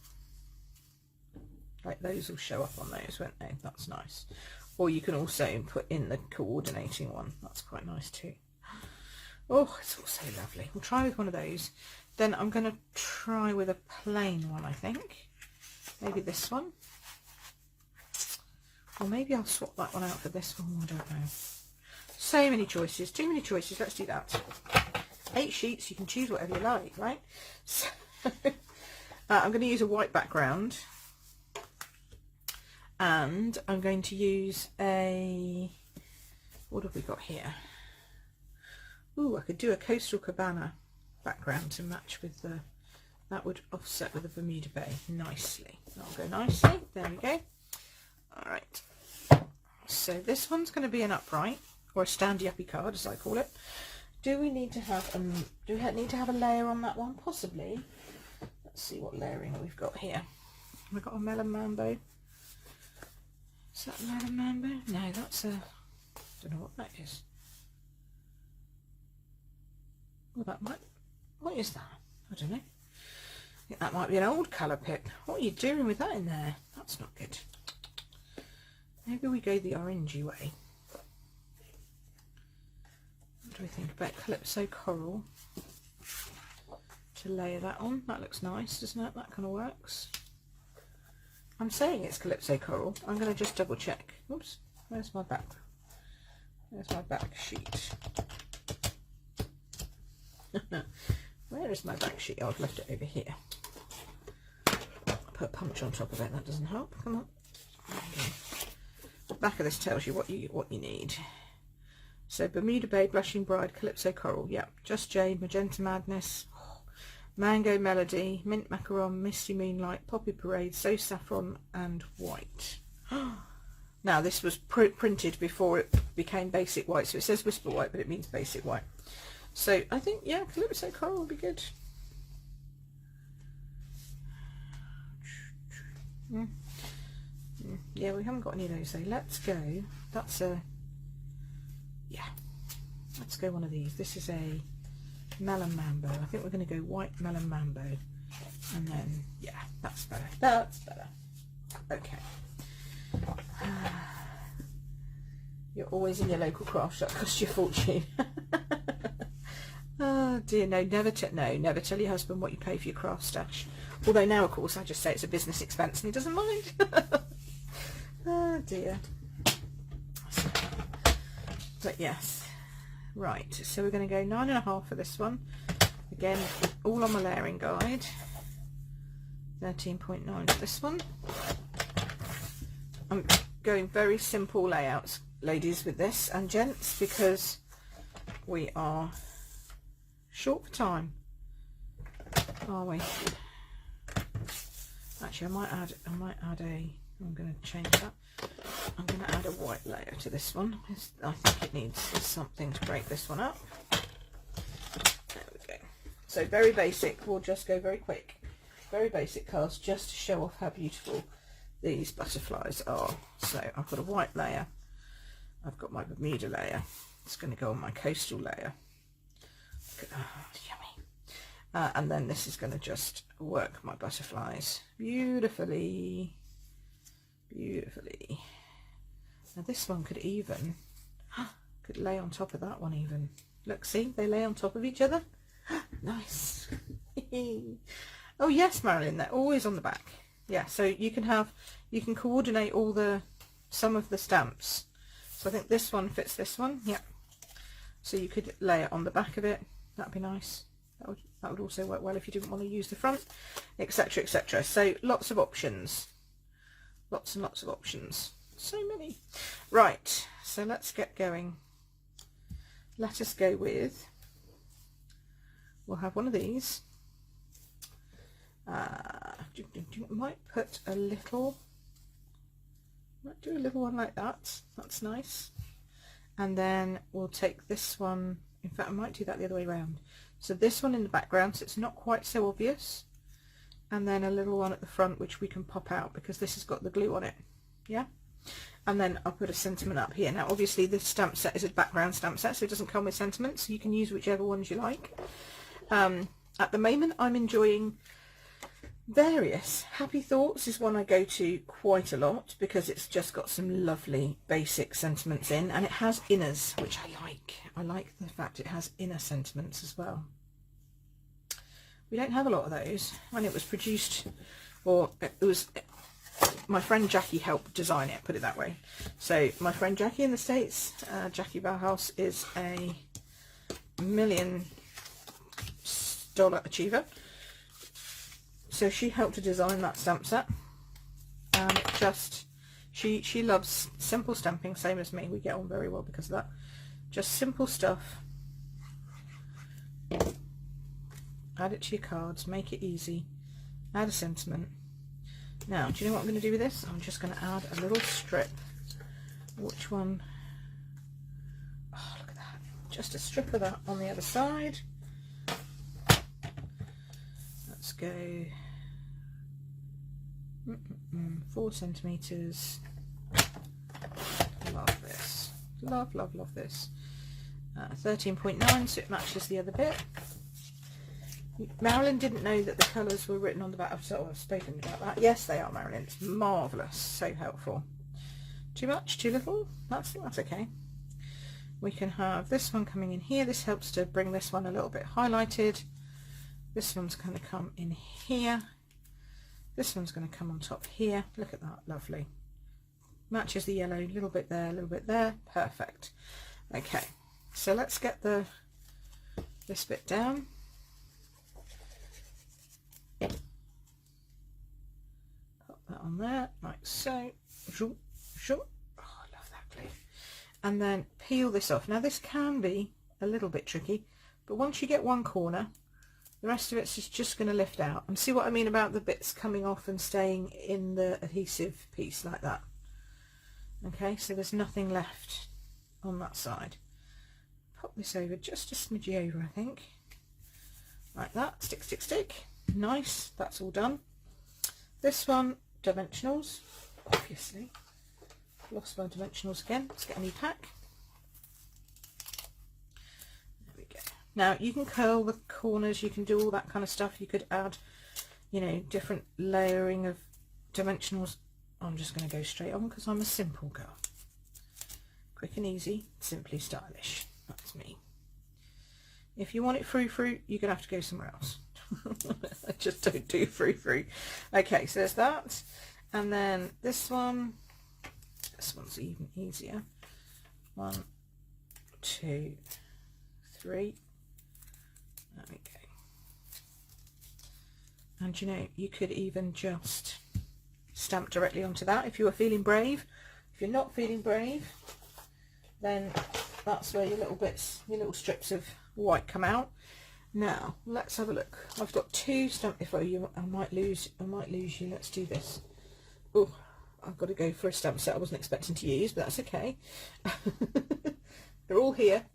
Like those will show up on those, won't they? That's nice. Or you can also put in the coordinating one. That's quite nice too. Oh, it's also lovely. We'll try with one of those. Then I'm going to try with a plain one, I think. Maybe this one. Or maybe I'll swap that one out for this one. I don't know. So many choices. Too many choices. Let's do that. 8 sheets. You can choose whatever you like, right? So, I'm going to use a white background. And I'm going to use a... What have we got here? Ooh, I could do a Coastal Cabana background to match with the... That would offset with the Bermuda Bay nicely. That'll go nicely. There we go. Alright. So this one's going to be an upright, or a standy-uppy card, as I call it. Do we need to have a layer on that one? Possibly. Let's see what layering we've got here. We've got a Melon Mambo. Is that Melon Mambo? No, that's a... don't know what that is. Well, that might... What is that? I don't know. I think that might be an old colour pick. What are you doing with that in there? That's not good. Maybe we go the orangey way. What do we think about Calypso Coral? To layer that on. That looks nice, doesn't it? That kind of works. I'm saying it's Calypso Coral. I'm going to just double check. Oops, where's my back? There's my back sheet. Where is my back sheet? Oh, I've left it over here. Put a punch on top of it. That doesn't help. Come on. Okay. The back of this tells you what you need. So Bermuda Bay, Blushing Bride, Calypso Coral. Yep. Just Jade, Magenta Madness, Mango Melody, Mint Macaron, Misty Moonlight, Poppy Parade, So Saffron, and White. Now this was printed before it became basic white, so it says Whisper White, but it means basic white. So I think, yeah, Calypso Coral would be good. Yeah, we haven't got any of those, so let's go. That's a... yeah, let's go one of these. This is a Melon Mambo. I think we're going to go white Melon Mambo, and then yeah, that's better. That's better. Okay. You're always in your local craft shop. Cost you a fortune. Oh dear, no, never tell your husband what you pay for your craft stash. Although now, of course, I just say it's a business expense and he doesn't mind. Oh dear. But yes, right, so we're going to go 9.5 for this one. Again, all on my layering guide. 13.9 for this one. I'm going very simple layouts, ladies, with this, and gents, because we are short for time, are we? Actually, I might add a... I'm going to change that. I'm going to add a white layer to this one. I think it needs something to break this one up. There we go. So very basic. We'll just go very quick. Very basic cast, just to show off how beautiful these butterflies are. So I've got a white layer. I've got my Bermuda layer. It's going to go on my coastal layer. Oh, yummy. And then this is going to just work my butterflies beautifully. Beautifully. Now this one could even, could lay on top of that one even. Look, see, they lay on top of each other. Nice. Oh yes, Marilyn, they're always on the back. Yeah, so you can coordinate some of the stamps. So I think this one fits this one. Yep. So you could lay it on the back of it. That'd be nice. That would also work well if you didn't want to use the front, etc., etc. So lots of options. Lots and lots of options. So many. Right, so let's get going. Let us go with, we'll have one of these. Might put a little, do a little one like that. That's nice. And then we'll take this one In fact, I might do that the other way around. So this one in the background, so it's not quite so obvious, and then a little one at the front which we can pop out because this has got the glue on it. Yeah, and then I'll put a sentiment up here. Now obviously this stamp set is a background stamp set, so it doesn't come with sentiments, so you can use whichever ones you like. At the moment I'm enjoying Various. Happy Thoughts is one I go to quite a lot because it's just got some lovely basic sentiments in, and it has inners, which I like. I like the fact it has inner sentiments as well. We don't have a lot of those. When it was produced, or it was, my friend Jackie helped design it, put it that way. So my friend Jackie in the States, Jackie Bauhaus, is a $1 million achiever. So she helped to design that stamp set, and just she loves simple stamping, same as me. We get on very well because of that. Just simple stuff. Add it to your cards, make it easy, add a sentiment. Now, do you know what I'm going to do with this? I'm just going to add a little strip. Which one? Oh, look at that. Just a strip of that on the other side. Let's go 4 centimeters. Love this. Love, love, love this. 13.9, so it matches the other bit. Marilyn didn't know that the colours were written on the back. I've spoken about that. Yes, they are, Marilyn. It's marvellous. So helpful. Too much? Too little? That's okay. We can have this one coming in here. This helps to bring this one a little bit highlighted. This one's going to come in here. This one's going to come on top here. Look at that. Lovely. Matches the yellow. A little bit there, a little bit there. Perfect. Okay. So let's get this bit down. Pop that on there, like so. Oh, I love that glue. And then peel this off. Now this can be a little bit tricky, but once you get one corner, the rest of it's just going to lift out. And see what I mean about the bits coming off and staying in the adhesive piece like that. Okay, so there's nothing left on that side. Pop this over just a smidgy over, I think. Like that. Stick, stick, stick. Nice. That's all done. This one, dimensionals. Obviously. Lost my dimensionals again. Let's get a new pack. There we go. Now you can curl the corners, you can do all that kind of stuff. You could add, you know, different layering of dimensionals. I'm just going to go straight on because I'm a simple girl. Quick and easy, simply stylish. That's me. If you want it frou-frou, you're going to have to go somewhere else. I just don't do frou-frou. Okay, so there's that. And then this one's even easier. 1, 2, 3. There we go. And you know, you could even just stamp directly onto that if you were feeling brave. If you're not feeling brave, then that's where your little bits, your little strips of white come out. Now let's have a look. I've got 2 stamp. If I might lose you. Let's do this. Oh, I've got to go for a stamp set I wasn't expecting to use, but that's okay. They're all here.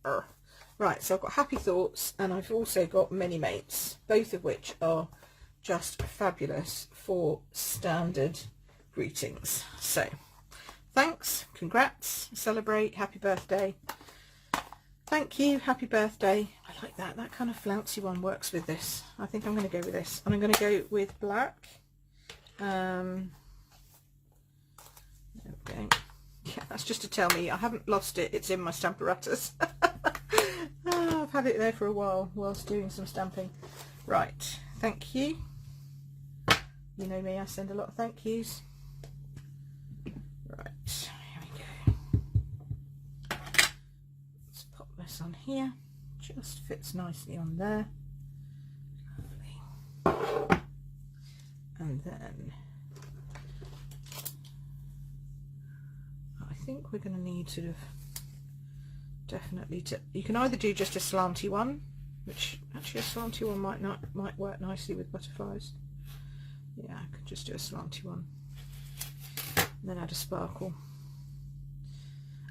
Right, so I've got Happy Thoughts, and I've also got Many Mates, both of which are just fabulous for standard greetings. So thanks, congrats, celebrate, happy birthday, thank you, happy birthday. I like that. That kind of flouncy one works with this. I think I'm going to go with this, and I'm going to go with black. There we go. Yeah, that's just to tell me I haven't lost it. It's in my Stamparatus. I've had it there for a while whilst doing some stamping. Right, thank you. You know me, I send a lot of thank yous. Right, here we go. Let's pop this on here. Just fits nicely on there. Lovely. And then I think we're going to need sort of definitely to, you can either do just a slanty one, which actually a slanty one might work nicely with butterflies. Yeah, I could just do a slanty one and then add a sparkle.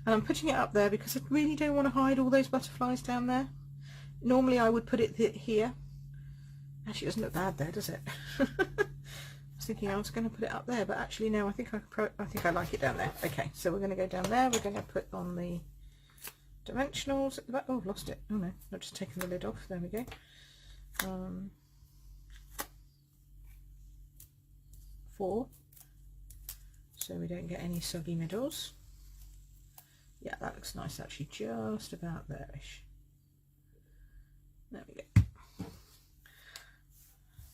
And I'm putting it up there because I really don't want to hide all those butterflies down there. Normally I would put it here. Actually, it doesn't look bad there, does it? I was thinking I was going to put it up there, but actually no, I think I like it down there. Okay, so we're going to go down there. We're going to put on the dimensionals at the back. Oh, I've lost it. Oh no, I've just taken the lid off. There we go. 4, so we don't get any soggy middles. Yeah, that looks nice actually, just about there-ish. There we go.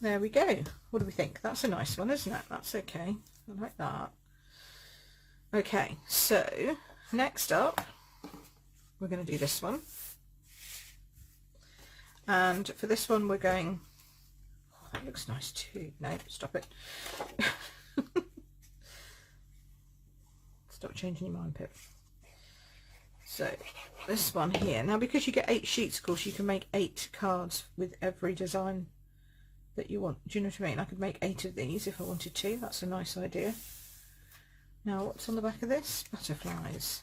There we go. What do we think? That's a nice one, isn't it? That's okay. I like that. Okay, so next up we're going to do this one, and for this one we're going, oh, that looks nice too. No, stop it. Stop changing your mind, Pip. So this one here, now because you get 8 sheets, of course you can make 8 cards with every design that you want. Do you know what I mean? I could make 8 of these if I wanted to. That's a nice idea. Now what's on the back of this? Butterflies.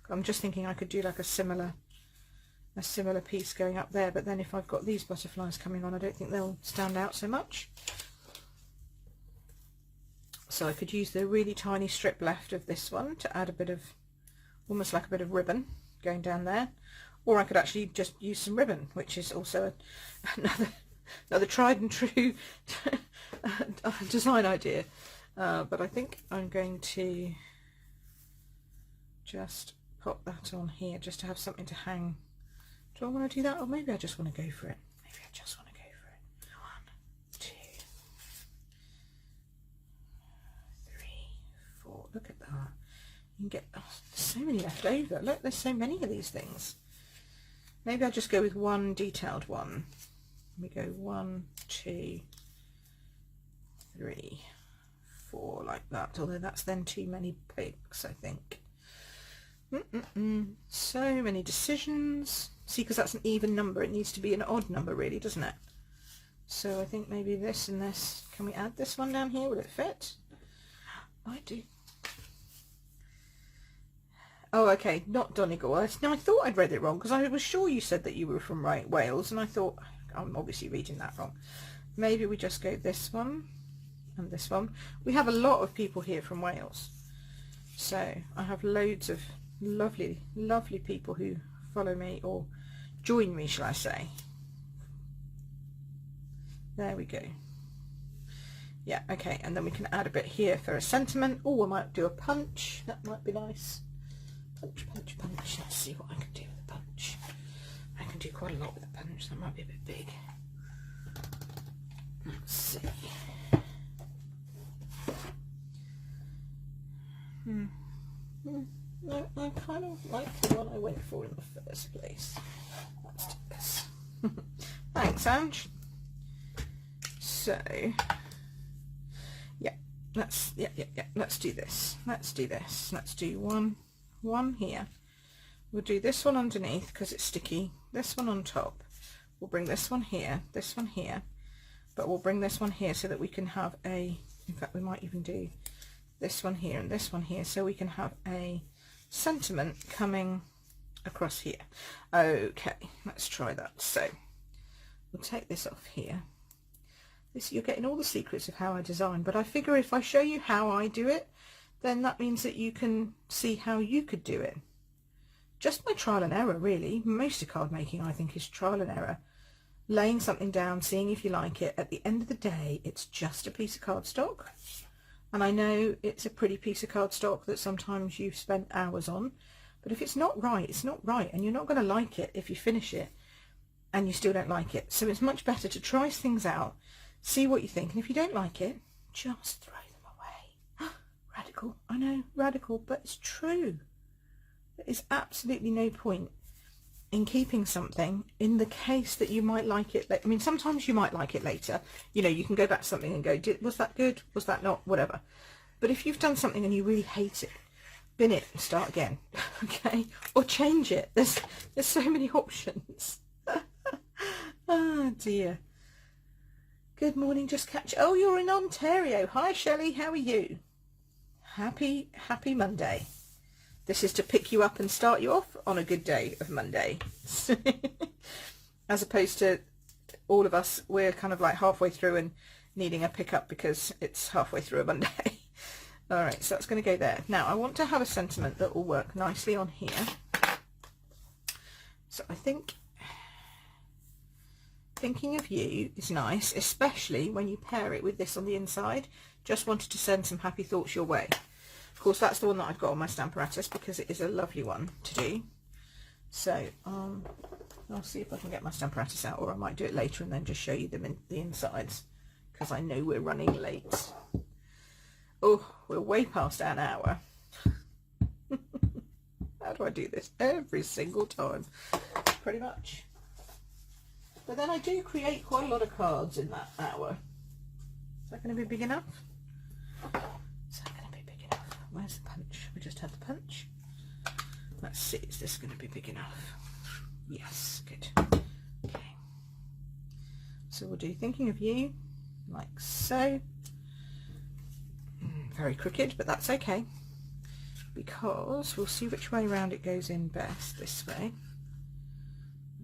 I'm just thinking I could do like a similar piece going up there, but then if I've got these butterflies coming on, I don't think they'll stand out so much. So I could use the really tiny strip left of this one to add a bit of, almost like a bit of ribbon going down there, or I could actually just use some ribbon, which is also another tried and true design idea. But I think I'm going to just pop that on here just to have something to hang. Do I want to do that, or maybe I just want to go for it? Maybe I just want to go for it. 1, 2, 3, 4. Look at that. You can get so many left over. Look, there's so many of these things. Maybe I'll just go with one detailed one. We go 1, 2, 3, 4, like that. Although that's then too many pigs, I think. So many decisions. See, because that's an even number, it needs to be an odd number really, doesn't it? So I think maybe this and this. Can we add this one down here? Will it fit? I do. Oh, okay, not Donegal. No, I thought I'd read it wrong because I was sure you said that you were from Wales, and I thought I'm obviously reading that wrong. Maybe we just go this one and this one. We have a lot of people here from Wales, so I have loads of lovely people who follow me or join me, shall I say. There we go. Yeah, okay, and then we can add a bit here for a sentiment. Oh, I might do a punch. That might be nice. Punch, punch, punch. Let's see what I can do with a punch. I can do quite a lot with a punch. That might be a bit big. Let's see. No, I kind of like the one I went for in the first place. Let's do this. Thanks, Ange. So, yeah, let's do this. Let's do this. Let's do one here. We'll do this one underneath because it's sticky. This one on top. We'll bring this one here, but we'll bring this one here so that we can have a, in fact we might even do this one here and this one here, so we can have a sentiment coming across here. Okay, let's try that. So we'll take this off here. This, you're getting all the secrets of how I design, but I figure if I show you how I do it, then that means that you can see how you could do it. Just by trial and error, really. Most of card making, I think, is trial and error. Laying something down, seeing if you like it. At the end of the day, it's just a piece of cardstock. And I know it's a pretty piece of cardstock that sometimes you've spent hours on, but if it's not right, it's not right, and you're not going to like it if you finish it and you still don't like it. So it's much better to try things out, see what you think, and if you don't like it, just throw them away. Radical, I know, radical, but it's true. There is absolutely no point in keeping something in the case that you might like it. I mean, sometimes you might like it later. You know, you can go back to something and go, was that good? Was that not? Whatever. But if you've done something and you really hate it, bin it and start again. Okay? Or change it. There's so many options. Oh dear. Good morning, just catch. Oh, you're in Ontario. Hi Shelley, how are you? Happy Monday. This is to pick you up and start you off on a good day of Monday. As opposed to all of us, we're kind of like halfway through and needing a pickup because it's halfway through a Monday. Alright, so that's going to go there. Now I want to have a sentiment that will work nicely on here. So I think thinking of you is nice, especially when you pair it with this on the inside. Just wanted to send some happy thoughts your way. Of course, that's the one that I've got on my Stamparatus because it is a lovely one to do. So I'll see if I can get my Stamparatus out, or I might do it later and then just show you them in the insides because I know we're running late. Oh, we're way past an hour. How do I do this? Every single time, pretty much. But then I do create quite a lot of cards in that hour. Is that going to be big enough? Is that going to be big enough? Where's the punch? We just had the punch. Let's see, is this going to be big enough? Yes, good. Okay. So we'll do thinking of you, like so. Very crooked, but that's okay, because we'll see which way around it goes in best. This way.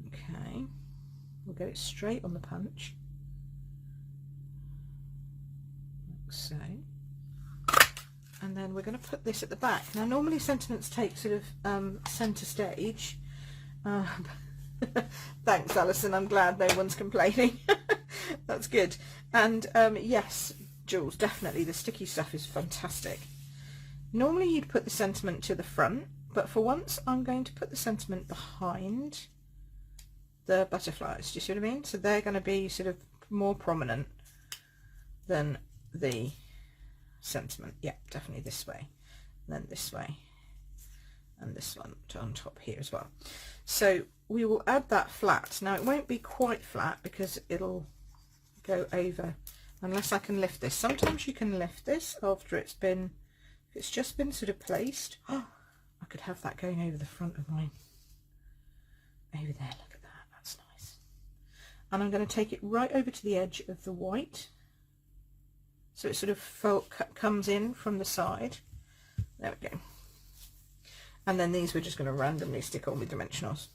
Okay. We'll get it straight on the punch, like so. And then we're going to put this at the back. Now normally sentiments take sort of centre stage. Thanks Alison, I'm glad no one's complaining. That's good. And yes, Jules, definitely the sticky stuff is fantastic. Normally you'd put the sentiment to the front, but for once I'm going to put the sentiment behind the butterflies. Do you see what I mean? So they're going to be sort of more prominent than the sentiment. Yeah, definitely this way, and then this way, and this one on top here as well. So we will add that flat. Now it won't be quite flat because it'll go over, unless I can lift this. Sometimes you can lift this after it's been, if it's just been sort of placed. Oh, I could have that going over the front of mine. Over there, look at that, that's nice. And I'm going to take it right over to the edge of the white. So it sort of comes in from the side. There we go. And then these we're just going to randomly stick on with dimensionals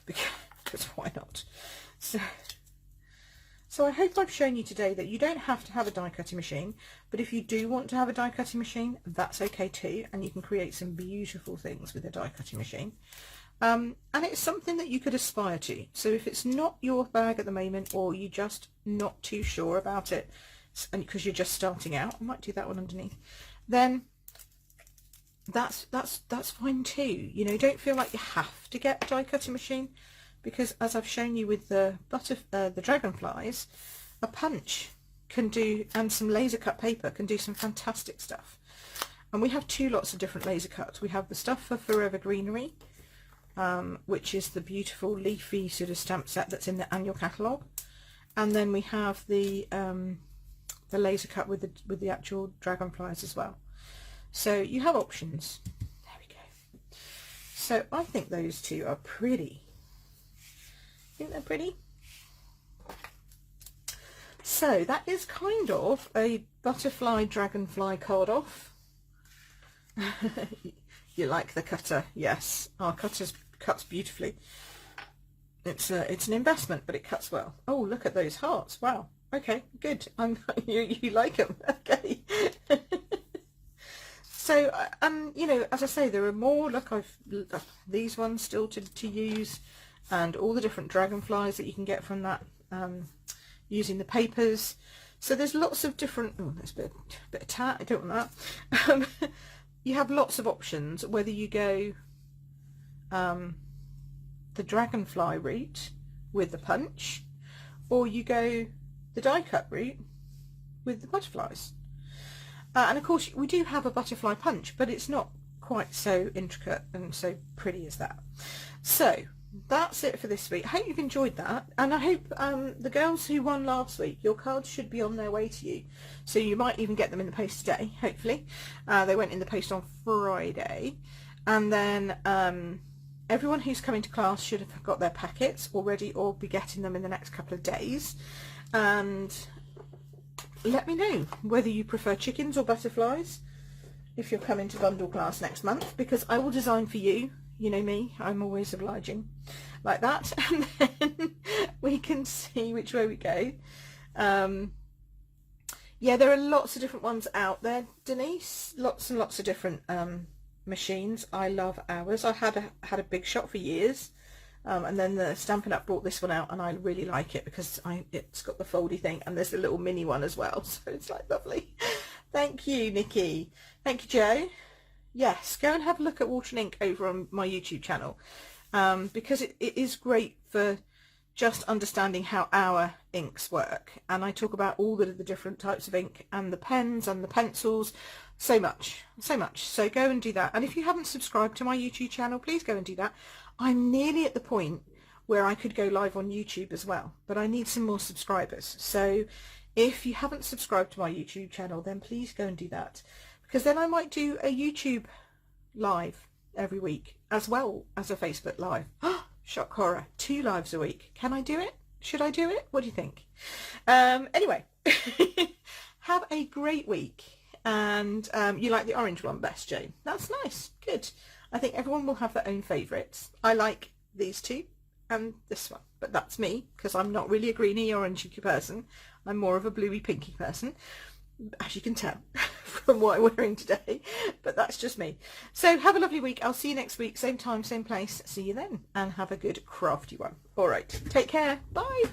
because why not? So I hope I've shown you today that you don't have to have a die cutting machine, but if you do want to have a die cutting machine, that's okay too, and you can create some beautiful things with a die cutting machine. And it's something that you could aspire to. So if it's not your bag at the moment, or you're just not too sure about it, and because you're just starting out, I might do that one underneath, then that's fine too. You know, don't feel like you have to get a die cutting machine, because as I've shown you with the dragonflies, a punch can do, and some laser cut paper can do some fantastic stuff. And we have two lots of different laser cuts. We have the stuff for Forever Greenery, which is the beautiful leafy sort of stamp set that's in the annual catalogue, and then we have the laser cut with the actual dragonflies as well. So you have options. There we go. So I think those two are pretty. Think they're pretty? So that is kind of a butterfly dragonfly card off. You like the cutter? Yes, our cutter cuts beautifully. It's an investment, but it cuts well. Oh, look at those hearts! Wow. Okay, good. You like them? Okay. So you know, as I say, there are more. Look, I've these ones still to use, and all the different dragonflies that you can get from that, using the papers. So there's lots of different. Oh, there's a bit of tat. I don't want that. You have lots of options, whether you go the dragonfly route with the punch, or you go the die cut route with the butterflies. And of course we do have a butterfly punch, but it's not quite so intricate and so pretty as that. So that's it for this week. I hope you've enjoyed that, and I hope the girls who won last week, your cards should be on their way to you, so you might even get them in the post today, hopefully. They went in the post on Friday, and then everyone who's coming to class should have got their packets already, or be getting them in the next couple of days. And let me know whether you prefer chickens or butterflies, if you're coming to bundle class next month, because I will design for you. You know me, I'm always obliging like that. And then we can see which way we go. Yeah, there are lots of different ones out there, Denise. Lots and lots of different machines. I love ours. I had a Big Shot for years, and then the Stampin' Up brought this one out, and I really like it because it's got the foldy thing, and there's a little mini one as well, so it's like lovely. Thank you, Nikki. Thank you, Joe. Yes, go and have a look at Water and Ink over on my YouTube channel, because it is great for just understanding how our inks work, and I talk about all the different types of ink and the pens and the pencils, so much. So go and do that. And if you haven't subscribed to my YouTube channel, please go and do that. I'm nearly at the point where I could go live on YouTube as well, but I need some more subscribers. So if you haven't subscribed to my YouTube channel, then please go and do that, because then I might do a YouTube live every week as well as a Facebook live. Shock horror, 2 lives a week. Can I do it? Should I do it? What do you think? Anyway, have a great week. And you like the orange one best, Jane? That's nice. Good. I think everyone will have their own favourites. I like these two and this one, but that's me, because I'm not really a greeny orangey person. I'm more of a bluey pinky person, as you can tell from what I'm wearing today, but that's just me. So have a lovely week. I'll see you next week, same time, same place. See you then, and have a good crafty one. All right, take care. Bye.